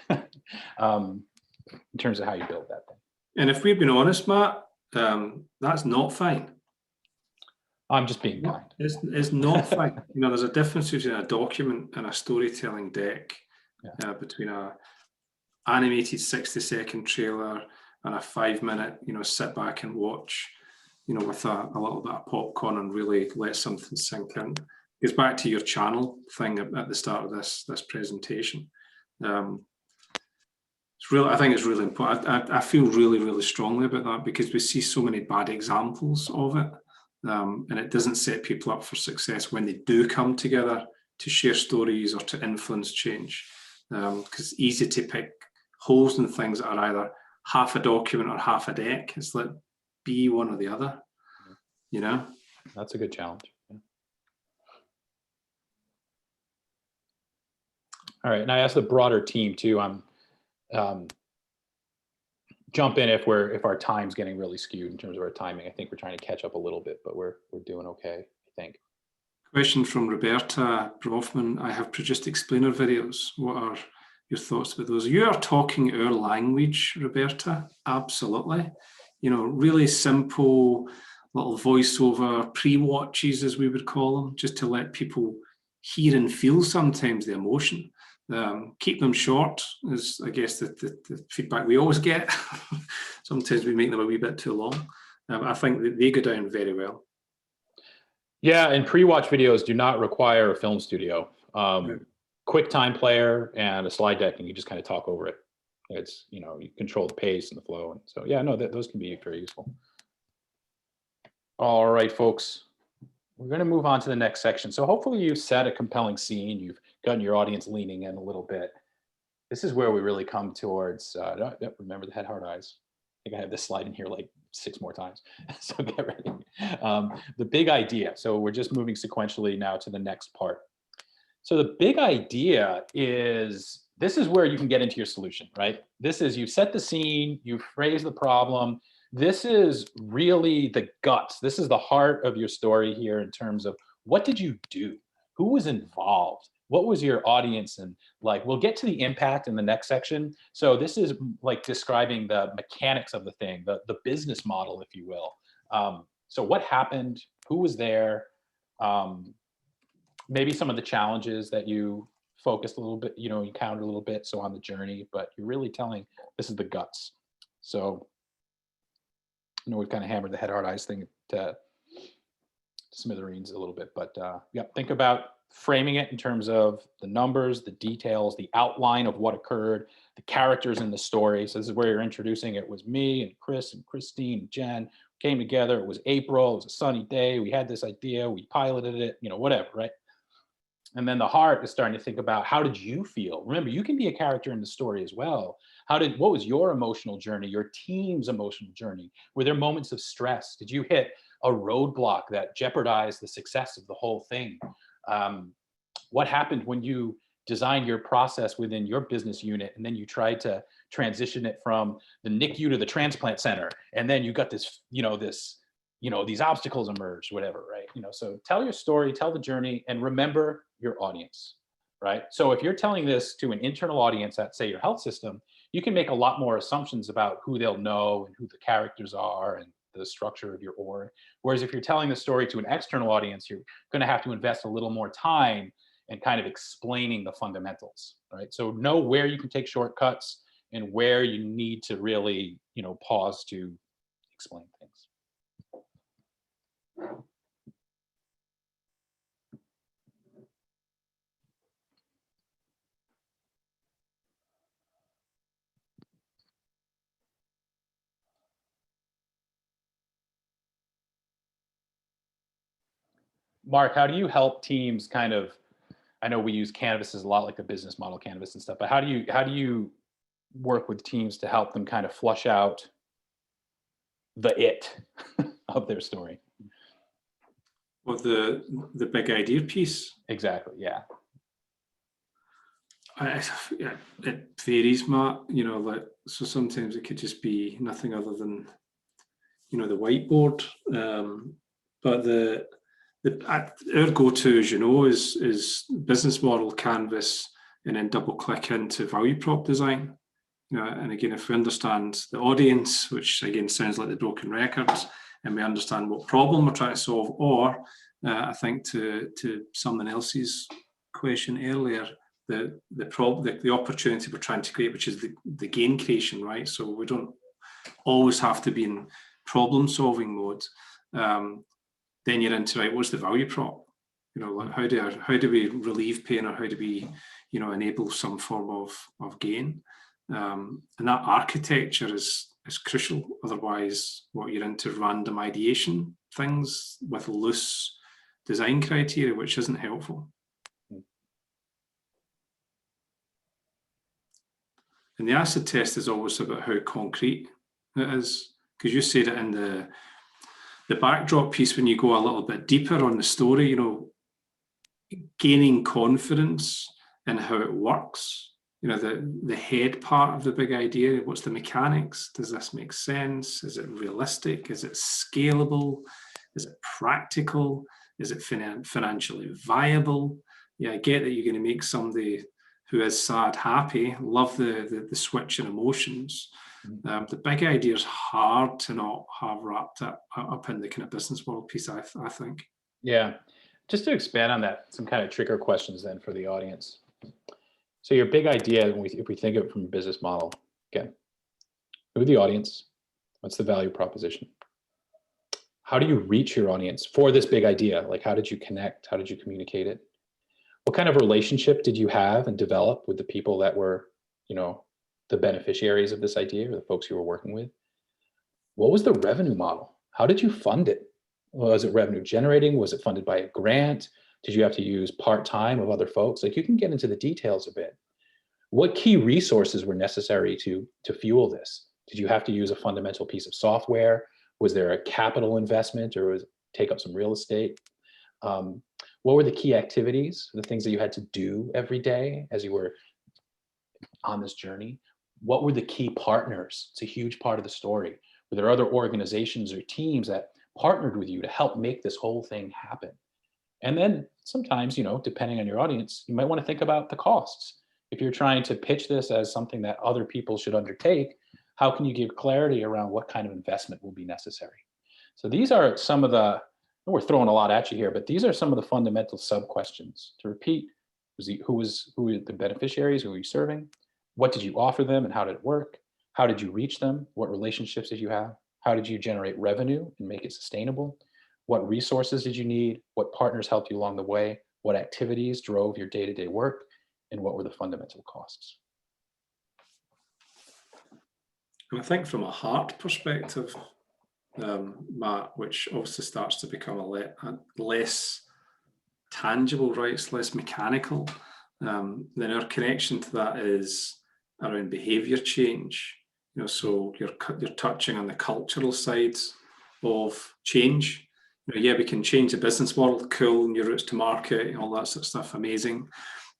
In terms of how you build that thing. And if we've been honest, Matt, that's not fine. I'm just being kind. It's not fine. There's a difference between a document and a storytelling deck, between a animated 60-second trailer and a 5-minute, sit back and watch, with a little bit of popcorn and really let something sink in. It's back to your channel thing at the start of this presentation. I think it's really important. I feel really, really strongly about that, because we see so many bad examples of it, and it doesn't set people up for success when they do come together to share stories or to influence change, because it's easy to pick holes in things that are either half a document or half a deck. It's like, be one or the other, That's a good challenge. Yeah. All right, and I asked the broader team too. Jump in if our time's getting really skewed in terms of our timing. I think we're trying to catch up a little bit, but we're doing okay, I think. Question from Roberta Brofman. I have produced explainer videos. What are your thoughts about those? You are talking our language, Roberta. Absolutely. Really simple little voiceover pre-watches, as we would call them, just to let people hear and feel sometimes the emotion. Keep them short is, I guess, the feedback we always get. Sometimes we make them a wee bit too long. I think that they go down very well. Yeah, and pre-watch videos do not require a film studio. Right. Quick time player and a slide deck, and you just kind of talk over it. It's, you control the pace and the flow. And so, yeah, no, those can be very useful. All right, folks, we're going to move on to the next section. So hopefully you've set a compelling scene. You've gotten your audience leaning in a little bit. This is where we really come towards, remember the head, heart, eyes. I think I have this slide in here like 6 more times. So get ready. The big idea. So we're just moving sequentially now to the next part. So the big idea is, this is where you can get into your solution, right? This is, you've set the scene, you've phrased the problem. This is really the guts. This is the heart of your story here in terms of, what did you do? Who was involved? What was your audience? And like, we'll get to the impact in the next section. So this is like describing the mechanics of the thing, the business model, if you will. So what happened? Who was there? Maybe some of the challenges that you focused a little bit, you counted a little bit. So on the journey, but you're really telling, this is the guts. So, we've kind of hammered the head, heart, eyes thing to smithereens a little bit, but yeah, think about framing it in terms of the numbers, the details, the outline of what occurred, the characters in the story. So this is where you're introducing it. Was me and Chris and Christine and Jen came together. It was April. It was a sunny day. We had this idea. We piloted it, whatever, right? And then the heart is starting to think about, how did you feel? Remember, you can be a character in the story as well. What was your emotional journey, your team's emotional journey? Were there moments of stress? Did you hit a roadblock that jeopardized the success of the whole thing? What happened when you designed your process within your business unit, and then you tried to transition it from the NICU to the transplant center, and then you got this, these obstacles emerged, whatever, right? So tell your story, tell the journey, and remember your audience, right? So if you're telling this to an internal audience at, say, your health system, you can make a lot more assumptions about who they'll know and who the characters are and the structure of your org. Whereas if you're telling the story to an external audience, you're going to have to invest a little more time and kind of explaining the fundamentals, right? So know where you can take shortcuts and where you need to really, pause to explain things. Mark, how do you help teams kind of, I know we use canvases a lot, like the business model canvas and stuff, but how do you work with teams to help them kind of flush out the it of their story? Well, the big idea piece. Exactly, yeah. It varies, Matt. So sometimes it could just be nothing other than, the whiteboard. But our go-to, as you know, is business model canvas, and then double click into value prop design. And again, if we understand the audience, which again sounds like the broken records, and we understand what problem we're trying to solve, or I think to someone else's question earlier, the opportunity we're trying to create, which is the gain creation, right? So we don't always have to be in problem solving mode. Then you're into, right, what's the value prop? Like how do we relieve pain, or how do we, enable some form of gain? And that architecture is crucial. Otherwise, what you're into random ideation things with loose design criteria, which isn't helpful. And the acid test is always about how concrete it is, because you said it in the backdrop piece, when you go a little bit deeper on the story, gaining confidence in how it works, the head part of the big idea. What's the mechanics? Does this make sense? Is it realistic? Is it scalable? Is it practical? Is it financially viable? Yeah, I get that you're going to make somebody who is sad happy, love the switch in emotions. The big idea is hard to not have wrapped up in the kind of business model piece, I think. Yeah. Just to expand on that, some kind of trigger questions then for the audience. So your big idea, if we think of it from a business model, again, who are the audience? What's the value proposition? How do you reach your audience for this big idea? Like, how did you connect? How did you communicate it? What kind of relationship did you have and develop with the people that were, the beneficiaries of this idea, or the folks you were working with? What was the revenue model? How did you fund it? Was it revenue generating? Was it funded by a grant? Did you have to use part-time of other folks? Like, you can get into the details a bit. What key resources were necessary to fuel this? Did you have to use a fundamental piece of software? Was there a capital investment, or was it take up some real estate? What were the key activities, the things that you had to do every day as you were on this journey? What were the key partners? It's a huge part of the story. Were there other organizations or teams that partnered with you to help make this whole thing happen? And then sometimes, depending on your audience, you might want to think about the costs. If you're trying to pitch this as something that other people should undertake, how can you give clarity around what kind of investment will be necessary? So these are some of the, we're throwing a lot at you here, but these are some of the fundamental sub-questions. To repeat, who were the beneficiaries? Who were you serving? What did you offer them and how did it work? How did you reach them? What relationships did you have? How did you generate revenue and make it sustainable? What resources did you need? What partners helped you along the way? What activities drove your day-to-day work? And what were the fundamental costs? And I think from a heart perspective, Matt, which obviously starts to become a less tangible, right? It's less mechanical. Then our connection to that is around behavior change. So you're touching on the cultural sides of change. Yeah, we can change the business model, cool, new routes to market, and all that sort of stuff, amazing.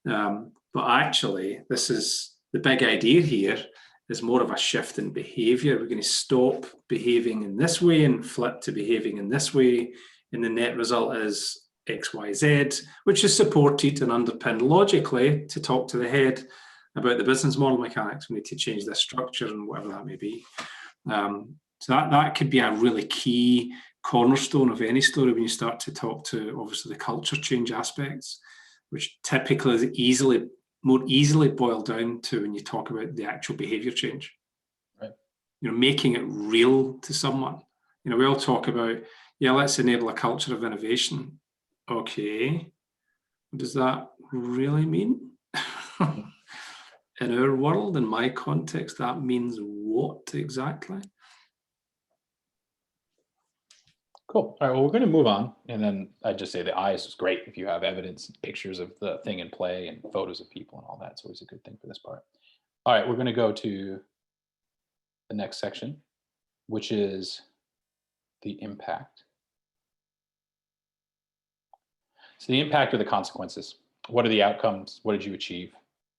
But actually, this is the big idea here, is more of a shift in behavior. We're going to stop behaving in this way and flip to behaving in this way. And the net result is X, Y, Z, which is supported and underpinned logically to talk to the head about the business model mechanics. We need to change this structure and whatever that may be. So that could be a really key cornerstone of any story when you start to talk to, obviously, the culture change aspects, which typically is more easily boiled down to when you talk about the actual behavior change. Right. Making it real to someone. We all talk about, yeah, let's enable a culture of innovation. Okay, what does that really mean? In our world, in my context, that means what exactly? Cool. All right, well, we're going to move on. And then I'd just say the eyes is great if you have evidence, pictures of the thing in play and photos of people and all that. It's always a good thing for this part. All right, we're going to go to the next section, which is the impact. So the impact or the consequences. What are the outcomes? What did you achieve?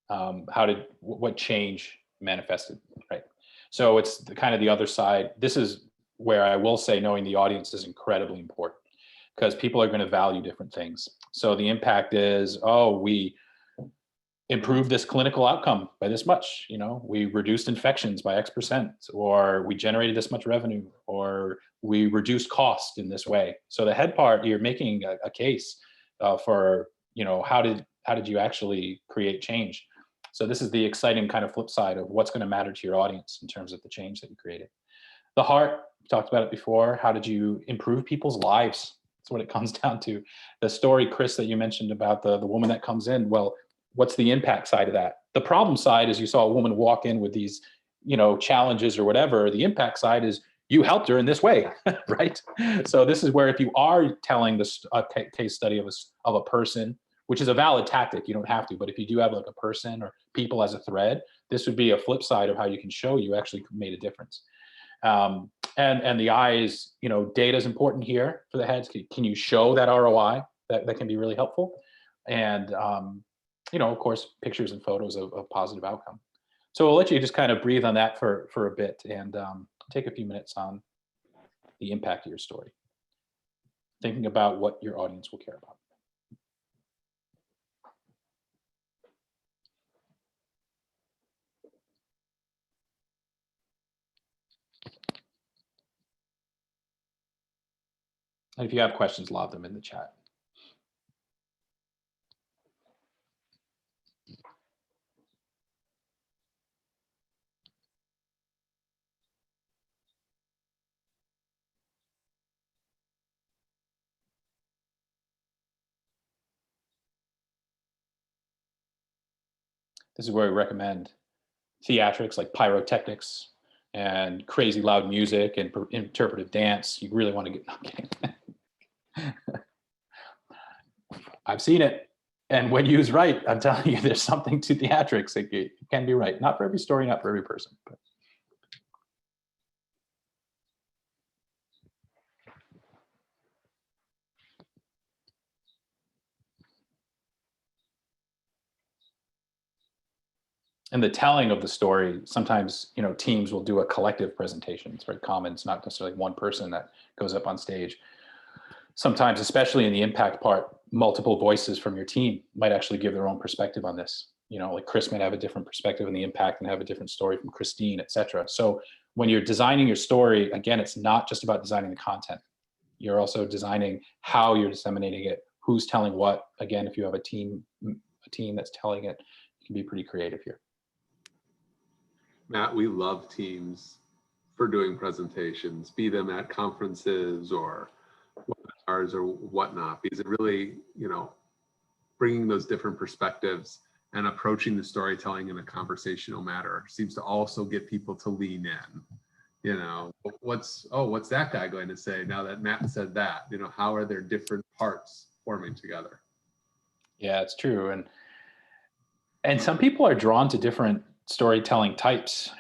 What change manifested, right? So it's kind of the other side. This is where I will say knowing the audience is incredibly important, because people are going to value different things. So the impact is, we improved this clinical outcome by this much, we reduced infections by X%, or we generated this much revenue, or we reduced cost in this way. So the head part, you're making a case for, how did you actually create change? So this is the exciting kind of flip side of what's going to matter to your audience in terms of the change that you created. The heart, we talked about it before. How did you improve people's lives? That's what it comes down to. The story, Chris, that you mentioned about the woman that comes in, well, what's the impact side of that? The problem side is you saw a woman walk in with these, challenges or whatever. The impact side is you helped her in this way, right? So this is where if you are telling a case study of a person, which is a valid tactic, you don't have to, but if you do have like a person or people as a thread, this would be a flip side of how you can show you actually made a difference. And the eyes, data is important here for the heads. Can you show that ROI? That can be really helpful. And, of course, pictures and photos of positive outcome. So I'll let you just kind of breathe on that for a bit and take a few minutes on the impact of your story, thinking about what your audience will care about. And if you have questions, lob them in the chat. This is where we recommend theatrics like pyrotechnics and crazy loud music and interpretive dance. You really want to get, no, I'm kidding. I've seen it. And when used right, I'm telling you, there's something to theatrics. It can be right. Not for every story, not for every person. But. And the telling of the story, sometimes, teams will do a collective presentation. It's very common. It's not necessarily one person that goes up on stage. Sometimes, especially in the impact part, multiple voices from your team might actually give their own perspective on this. Like Chris might have a different perspective on the impact and have a different story from Christine, et cetera. So when you're designing your story, again, it's not just about designing the content. You're also designing how you're disseminating it, who's telling what. Again, if you have a team that's telling it, you can be pretty creative here. Matt, we love teams for doing presentations, be them at conferences or webinars or whatnot, because it really, bringing those different perspectives and approaching the storytelling in a conversational manner seems to also get people to lean in. What's that guy going to say now that Matt said that? How are their different parts forming together? Yeah, it's true. And some people are drawn to different storytelling types.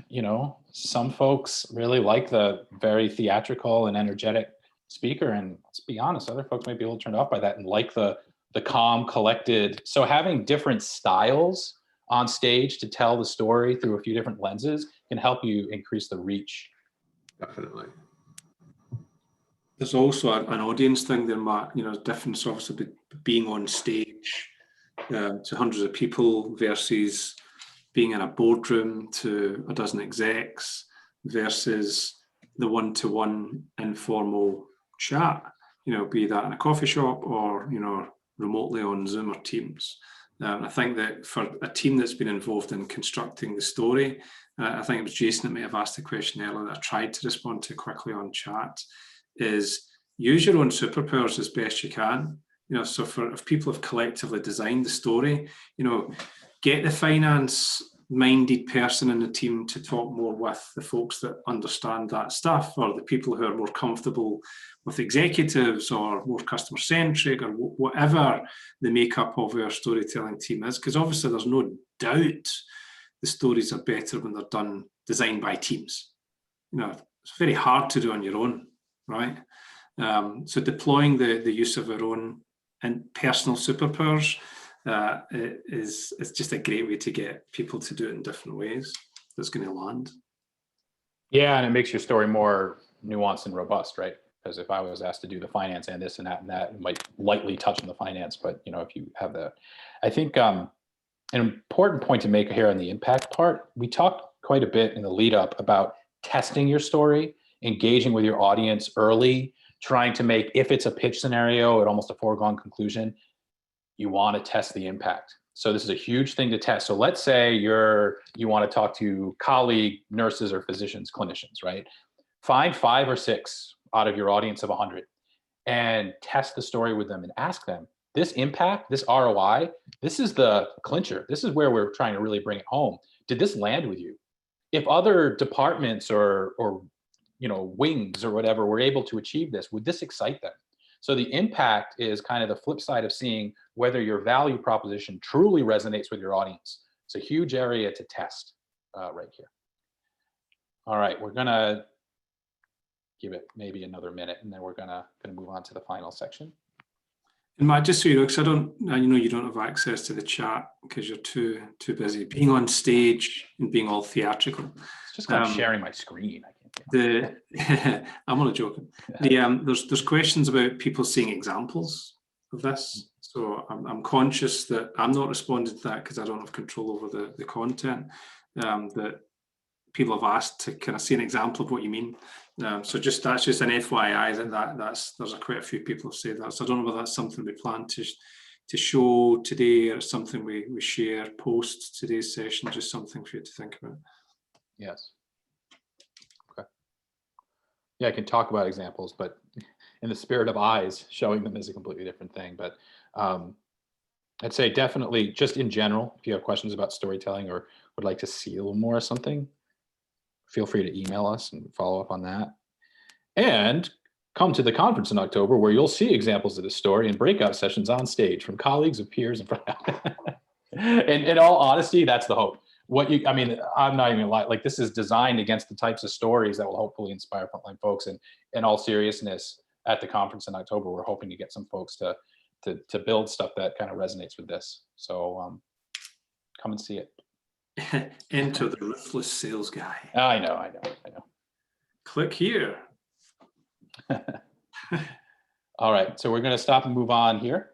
Some folks really like the very theatrical and energetic speaker, and let's be honest, other folks might be a little turned off by that and like the calm, collected. So having different styles on stage to tell the story through a few different lenses can help you increase the reach. Definitely. There's also an audience thing there, Matt. Difference obviously being on stage to hundreds of people versus being in a boardroom to a dozen execs versus the one-to-one informal chat, be that in a coffee shop or, remotely on Zoom or Teams. I think that for a team that's been involved in constructing the story, I think it was Jason that may have asked the question earlier that I tried to respond to quickly on chat, is use your own superpowers as best you can. So if people have collectively designed the story, get the finance-minded person in the team to talk more with the folks that understand that stuff, or the people who are more comfortable with executives or more customer-centric, or whatever the makeup of our storytelling team is. Because obviously there's no doubt the stories are better when they're designed by teams. It's very hard to do on your own, right? So deploying the use of our own and personal superpowers is just a great way to get people to do it in different ways that's going to land. Yeah, and it makes your story more nuanced and robust, right? Because if I was asked to do the finance and this and that, it might lightly touch on the finance, but if you have I think an important point to make here on the impact part, we talked quite a bit in the lead up about testing your story, engaging with your audience early, trying to make, if it's a pitch scenario at almost a foregone conclusion, you want to test the impact. So this is a huge thing to test. So let's say you want to talk to colleague nurses or physicians, clinicians, right? Find 5 or 6 out of your audience of 100 and test the story with them and ask them, this impact, this ROI, this is the clincher. This is where we're trying to really bring it home. Did this land with you? If other departments or wings or whatever were able to achieve this, would this excite them? So the impact is kind of the flip side of seeing whether your value proposition truly resonates with your audience. It's a huge area to test right here. All right, we're gonna give it maybe another minute, and then we're gonna move on to the final section. And Matt, just so you know, because you don't have access to the chat because you're too busy being on stage and being all theatrical. It's just kind of sharing my screen. I can't. I'm only joking. There's questions about people seeing examples of this. So I'm conscious that I'm not responding to that because I don't have control over the content. That people have asked to kind of see an example of what you mean. So that's just an FYI there's quite a few people have said that. So I don't know whether that's something we plan to show today or something we share post today's session, just something for you to think about. Yes. Okay. Yeah, I can talk about examples, but in the spirit of eyes, showing them is a completely different thing. But I'd say definitely just in general, if you have questions about storytelling or would like to see a little more of something, feel free to email us and follow up on that. And come to the conference in October where you'll see examples of this story and breakout sessions on stage from colleagues and peers. And in all honesty, that's the hope. I mean, I'm not even like this is designed against the types of stories that will hopefully inspire frontline folks. And in all seriousness, at the conference in October, we're hoping to get some folks to build stuff that kind of resonates with this. So come and see it. Enter the ruthless sales guy. I know. Click here. All right, so we're going to stop and move on here.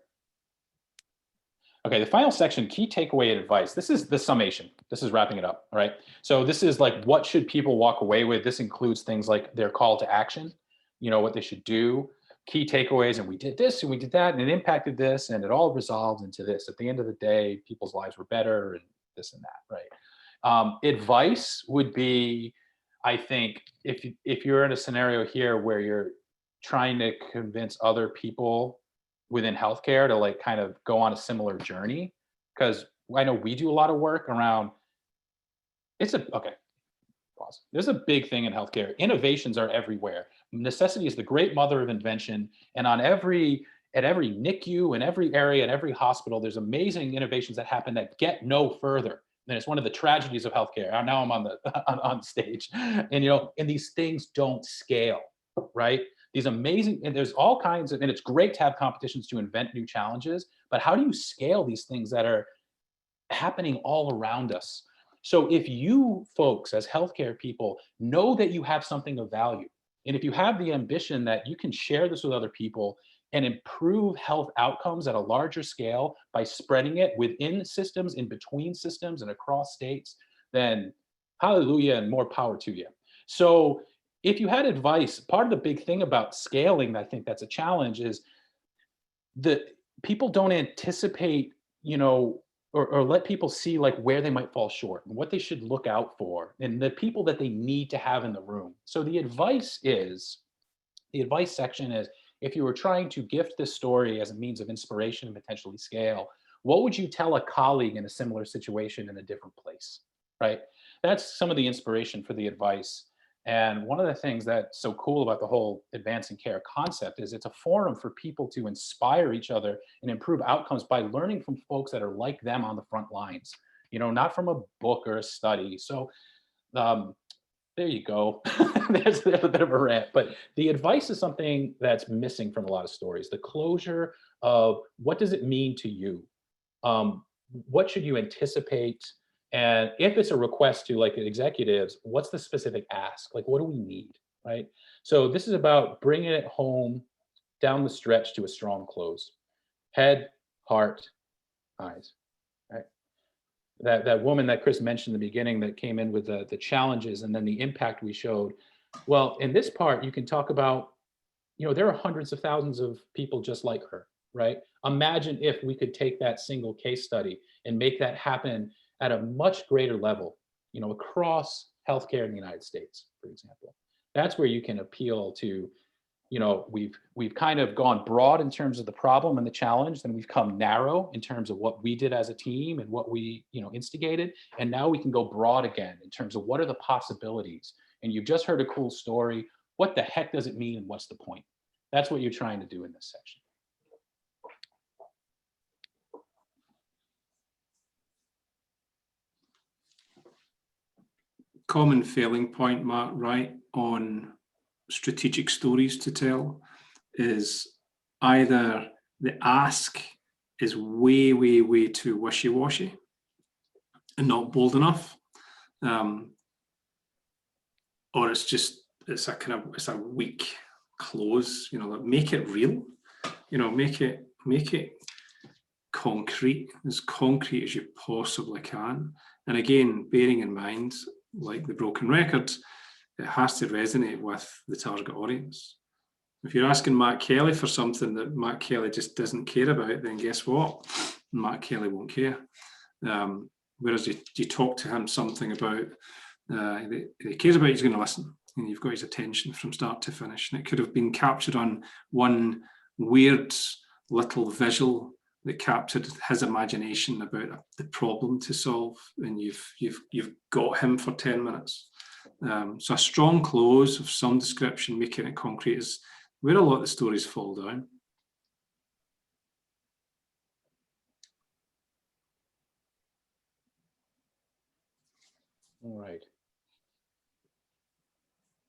Okay, the final section, key takeaway and advice. This is the summation. This is wrapping it up, all right? So this is like, what should people walk away with? This includes things like their call to action, what they should do, key takeaways, and we did this and we did that, and it impacted this, and it all resolved into this. At the end of the day, people's lives were better, and this and that, right? Advice would be, I think, if you're in a scenario here where you're trying to convince other people within healthcare to like kind of go on a similar journey, because I know we do a lot of work around, pause. There's a big thing in healthcare. Innovations are everywhere. Necessity is the great mother of invention. And at every NICU, in every area, in every hospital, there's amazing innovations that happen that get no further. And it's one of the tragedies of healthcare. Now I'm on stage, and and these things don't scale, right? These amazing, and there's all kinds of, and it's great to have competitions to invent new challenges, but how do you scale these things that are happening all around us? So if you folks as healthcare people know that you have something of value, and if you have the ambition that you can share this with other people and improve health outcomes at a larger scale by spreading it within systems, in between systems, and across states, then hallelujah and more power to you. So if you had advice, part of the big thing about scaling, I think that's a challenge, is that people don't anticipate, or let people see like where they might fall short and what they should look out for and the people that they need to have in the room. So the advice section is, if you were trying to gift this story as a means of inspiration and potentially scale, what would you tell a colleague in a similar situation in a different place, right? That's some of the inspiration for the advice. And one of the things that's so cool about the whole advancing care concept is it's a forum for people to inspire each other and improve outcomes by learning from folks that are like them on the front lines, not from a book or a study. So there you go. There's a bit of a rant, but the advice is something that's missing from a lot of stories. The closure of what does it mean to you? What should you anticipate? And if it's a request to like executives, what's the specific ask? Like, what do we need, right? So this is about bringing it home down the stretch to a strong close. Head, heart, eyes, right? That woman that Chris mentioned in the beginning that came in with the challenges and then the impact we showed. Well, in this part, you can talk about, there are hundreds of thousands of people just like her, right? Imagine if we could take that single case study and make that happen at a much greater level, across healthcare in the United States, for example. That's where you can appeal to, we've kind of gone broad in terms of the problem and the challenge, then we've come narrow in terms of what we did as a team and what we, instigated. And now we can go broad again in terms of what are the possibilities. And you've just heard a cool story. What the heck does it mean and what's the point? That's what you're trying to do in this section. Common failing point, Mark, right, on strategic stories to tell is either the ask is way, way, way too wishy-washy and not bold enough, or it's a weak close. Like make it real. Make it concrete as you possibly can. And again, bearing in mind, like the broken record, it has to resonate with the target audience. If you're asking Matt Kelly for something that Matt Kelly just doesn't care about, then guess what? Matt Kelly won't care. Whereas you talk to him something about that he cares about, he's going to listen, and you've got his attention from start to finish. And it could have been captured on one weird little visual that captured his imagination about the problem to solve, and you've got him for 10 minutes. So a strong close of some description, making it concrete, is where a lot of the stories fall down. All right.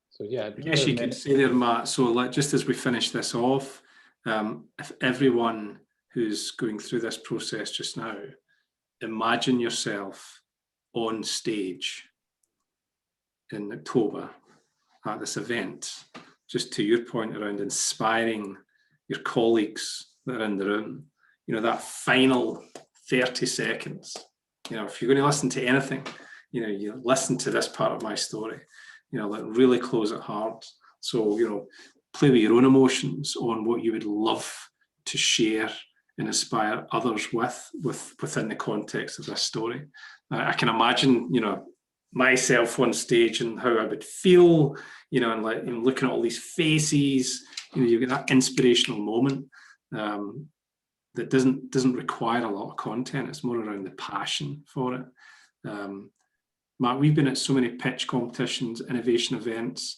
So yeah, I guess you could say there, Matt, so just as we finish this off, if everyone who's going through this process just now, imagine yourself on stage in October at this event, just to your point around inspiring your colleagues that are in the room, that final 30 seconds, if you're going to listen to anything, you listen to this part of my story, like really close it hard. So, play with your own emotions on what you would love to share and inspire others within the context of this story. I can imagine, myself on stage and how I would feel, and like looking at all these faces, you get that inspirational moment that doesn't require a lot of content. It's more around the passion for it. Matt, we've been at so many pitch competitions, innovation events,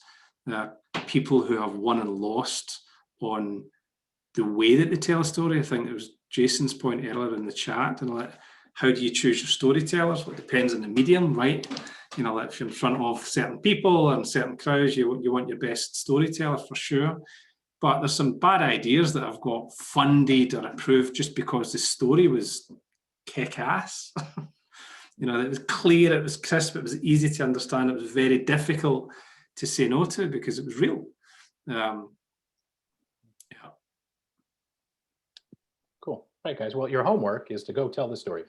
people who have won and lost on the way that they tell a story. I think it was Jason's point earlier in the chat, and like, how do you choose your storytellers? Well, it depends on the medium, right? Like if you're in front of certain people and certain crowds, you want your best storyteller for sure. But there's some bad ideas that have got funded or approved just because the story was kick-ass. It was clear, it was crisp, it was easy to understand, it was very difficult to say no to because it was real. Yeah. Cool. Right, guys. Well, your homework is to go tell the story.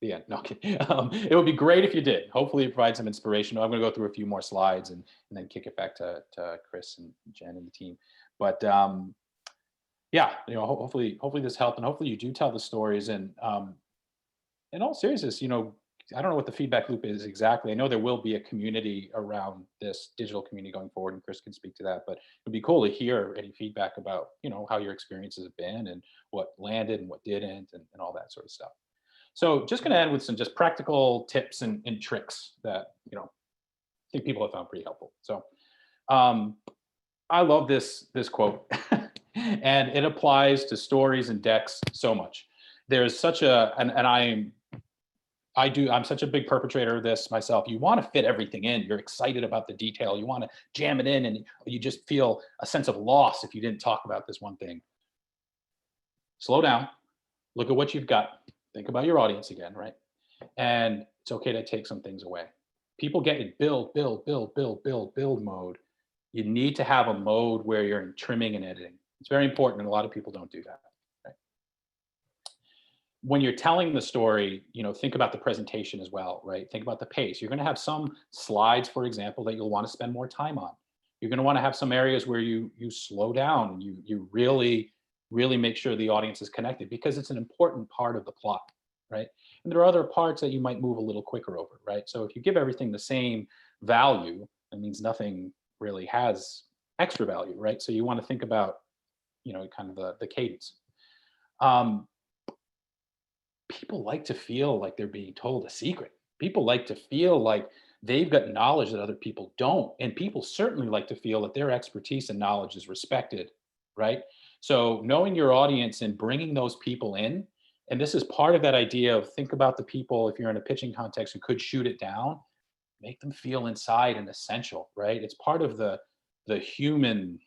The end. No, it would be great if you did. Hopefully, it provides some inspiration. I'm going to go through a few more slides and then kick it back to Chris and Jen and the team. But yeah, hopefully this helped, and hopefully you do tell the stories. And in all seriousness, I don't know what the feedback loop is exactly. I know there will be a community around this digital community going forward, and Chris can speak to that, but it'd be cool to hear any feedback about, how your experiences have been and what landed and what didn't and all that sort of stuff. So just going to end with some just practical tips and tricks that, I think people have found pretty helpful. So I love this quote and it applies to stories and decks so much. There's such I'm such a big perpetrator of this myself. You want to fit everything in. You're excited about the detail. You want to jam it in, and you just feel a sense of loss if you didn't talk about this one thing. Slow down, look at what you've got. Think about your audience again, right? And it's okay to take some things away. People get in build mode. You need to have a mode where you're in trimming and editing. It's very important, and a lot of people don't do that. When you're telling the story, think about the presentation as well, right? Think about the pace. You're going to have some slides, for example, that you'll want to spend more time on. You're going to want to have some areas where you slow down and you really make sure the audience is connected, because it's an important part of the plot, right? And there are other parts that you might move a little quicker over, right? So if you give everything the same value, that means nothing really has extra value, right? So you want to think about, kind of the cadence. People like to feel like they're being told a secret. People like to feel like they've got knowledge that other people don't. And people certainly like to feel that their expertise and knowledge is respected, right? So knowing your audience and bringing those people in, and this is part of that idea of think about the people, if you're in a pitching context who could shoot it down, make them feel inside and essential, right? It's part of the human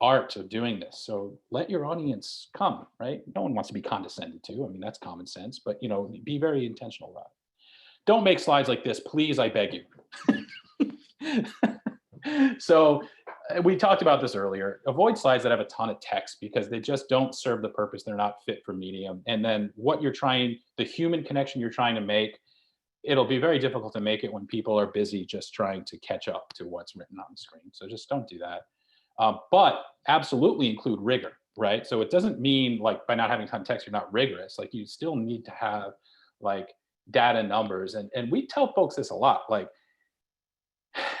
art of doing this. So let your audience come, right? No one wants to be condescended to. I mean, that's common sense, but be very intentional about it. Don't make slides like this, please, I beg you. So we talked about this earlier. Avoid slides that have a ton of text because they just don't serve the purpose. They're not fit for Medium. And then the human connection you're trying to make, it'll be very difficult to make it when people are busy just trying to catch up to what's written on the screen. So just don't do that. But absolutely include rigor, right? So it doesn't mean like by not having context, you're not rigorous. Like you still need to have like data numbers. And we tell folks this a lot, like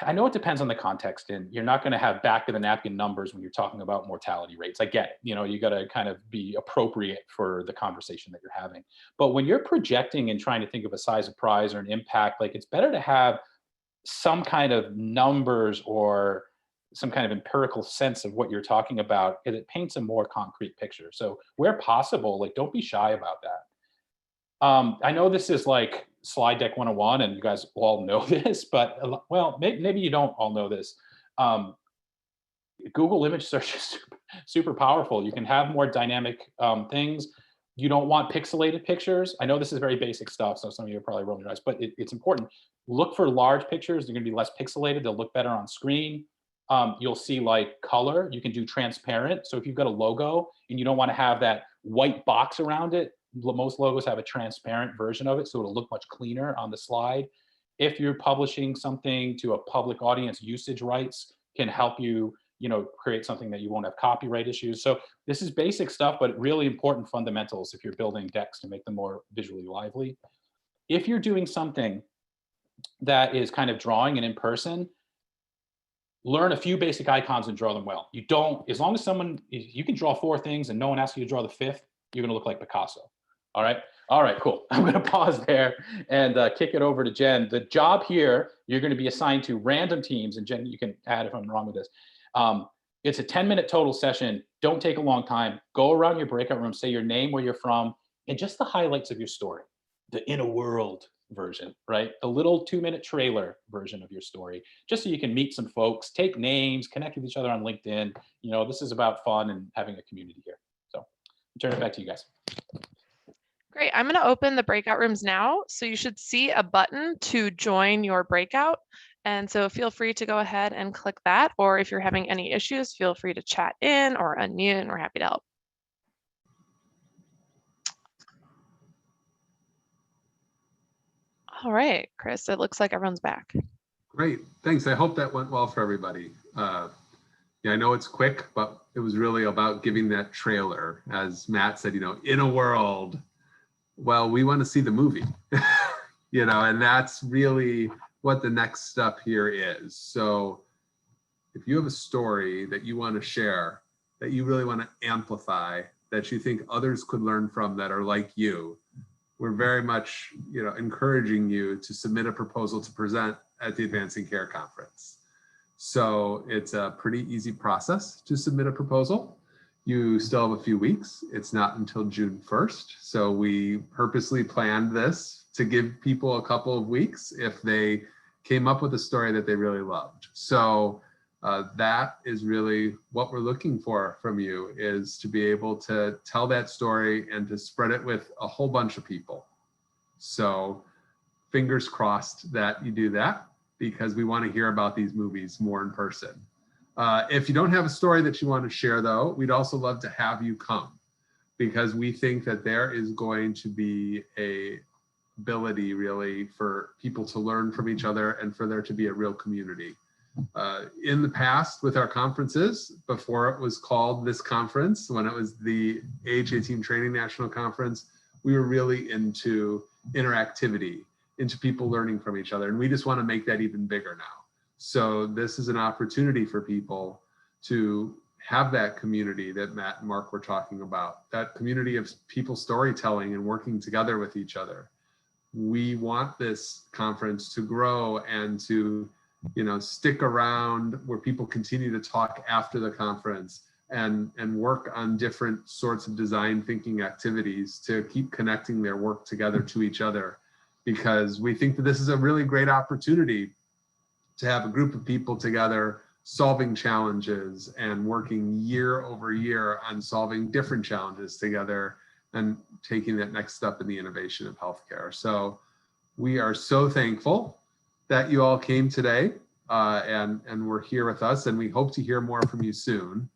I know it depends on the context, and you're not going to have back of the napkin numbers when you're talking about mortality rates. I get it. You got to kind of be appropriate for the conversation that you're having. But when you're projecting and trying to think of a size of prize or an impact, like, it's better to have some kind of numbers or some kind of empirical sense of what you're talking about, and it paints a more concrete picture. So where possible, like, don't be shy about that. I know this is like slide deck 101, and you guys all know this, but well, maybe you don't all know this. Um, Google image search is super powerful. You can have more dynamic things. You don't want pixelated pictures. I know this is very basic stuff, so some of you are probably rolling your eyes, but it's important. Look for large pictures. They're going to be less pixelated. They'll look better on screen. You'll see like color. You can do transparent. So if you've got a logo and you don't want to have that white box around it, most logos have a transparent version of it, so it'll look much cleaner on the slide. If you're publishing something to a public audience, usage rights can help you, create something that you won't have copyright issues. So this is basic stuff, but really important fundamentals if you're building decks to make them more visually lively. If you're doing something that is kind of drawing and in person, learn a few basic icons and draw them well. You don't, as long as you can draw 4 things and no one asks you to draw the 5th, you're gonna look like Picasso. All right, cool. I'm gonna pause there and kick it over to Jen. The job here, you're gonna be assigned to random teams, and Jen, you can add if I'm wrong with this. It's a 10-minute total session. Don't take a long time. Go around your breakout room, say your name, where you're from, and just the highlights of your story. The In a World version, right? The little 2-minute trailer version of your story, just so you can meet some folks, take names, connect with each other on LinkedIn. This is about fun and having a community here. So I'll turn it back to you guys. Great. I'm going to open the breakout rooms now. So you should see a button to join your breakout. And so feel free to go ahead and click that. Or if you're having any issues, feel free to chat in or unmute, and we're happy to help. All right, Chris, it looks like everyone's back. Great, thanks. I hope that went well for everybody. Yeah, I know it's quick, but it was really about giving that trailer. As Matt said, in a world, well, we want to see the movie, and that's really what the next step here is. So if you have a story that you want to share, that you really want to amplify, that you think others could learn from that are like you, we're very much, encouraging you to submit a proposal to present at the Advancing Care Conference. So it's a pretty easy process to submit a proposal. You still have a few weeks. It's not until June 1st. So we purposely planned this to give people a couple of weeks if they came up with a story that they really loved. So that is really what we're looking for from you, is to be able to tell that story and to spread it with a whole bunch of people. So fingers crossed that you do that, because we want to hear about these movies more in person. If you don't have a story that you want to share, though, we'd also love to have you come, because we think that there is going to be a ability really for people to learn from each other and for there to be a real community. In the past with our conferences, before it was called this conference, when it was the AHA Team Training National Conference, we were really into interactivity, into people learning from each other. And we just want to make that even bigger now. So this is an opportunity for people to have that community that Matt and Mark were talking about, that community of people storytelling and working together with each other. We want this conference to grow and to stick around, where people continue to talk after the conference and work on different sorts of design thinking activities to keep connecting their work together to each other, because we think that this is a really great opportunity to have a group of people together solving challenges and working year over year on solving different challenges together and taking that next step in the innovation of healthcare. So we are so thankful that you all came today and were here with us, and we hope to hear more from you soon.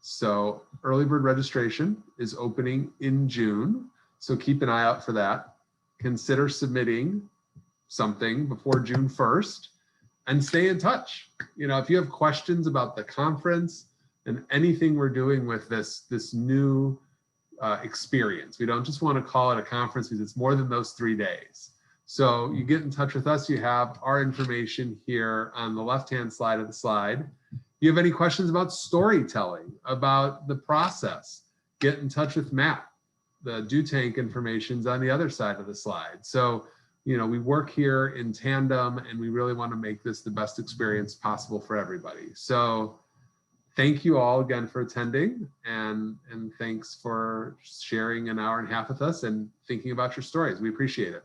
So early bird registration is opening in June, so keep an eye out for that. Consider submitting something before June 1st and stay in touch. If you have questions about the conference and anything we're doing with this new experience, we don't just want to call it a conference, because it's more than those 3 days. So you get in touch with us. You have our information here on the left-hand side of the slide. You have any questions about storytelling, about the process, get in touch with Matt. The do tank information's on the other side of the slide. So, you know, we work here in tandem and we really want to make this the best experience possible for everybody. So thank you all again for attending, and thanks for sharing an hour and a half with us and thinking about your stories. We appreciate it.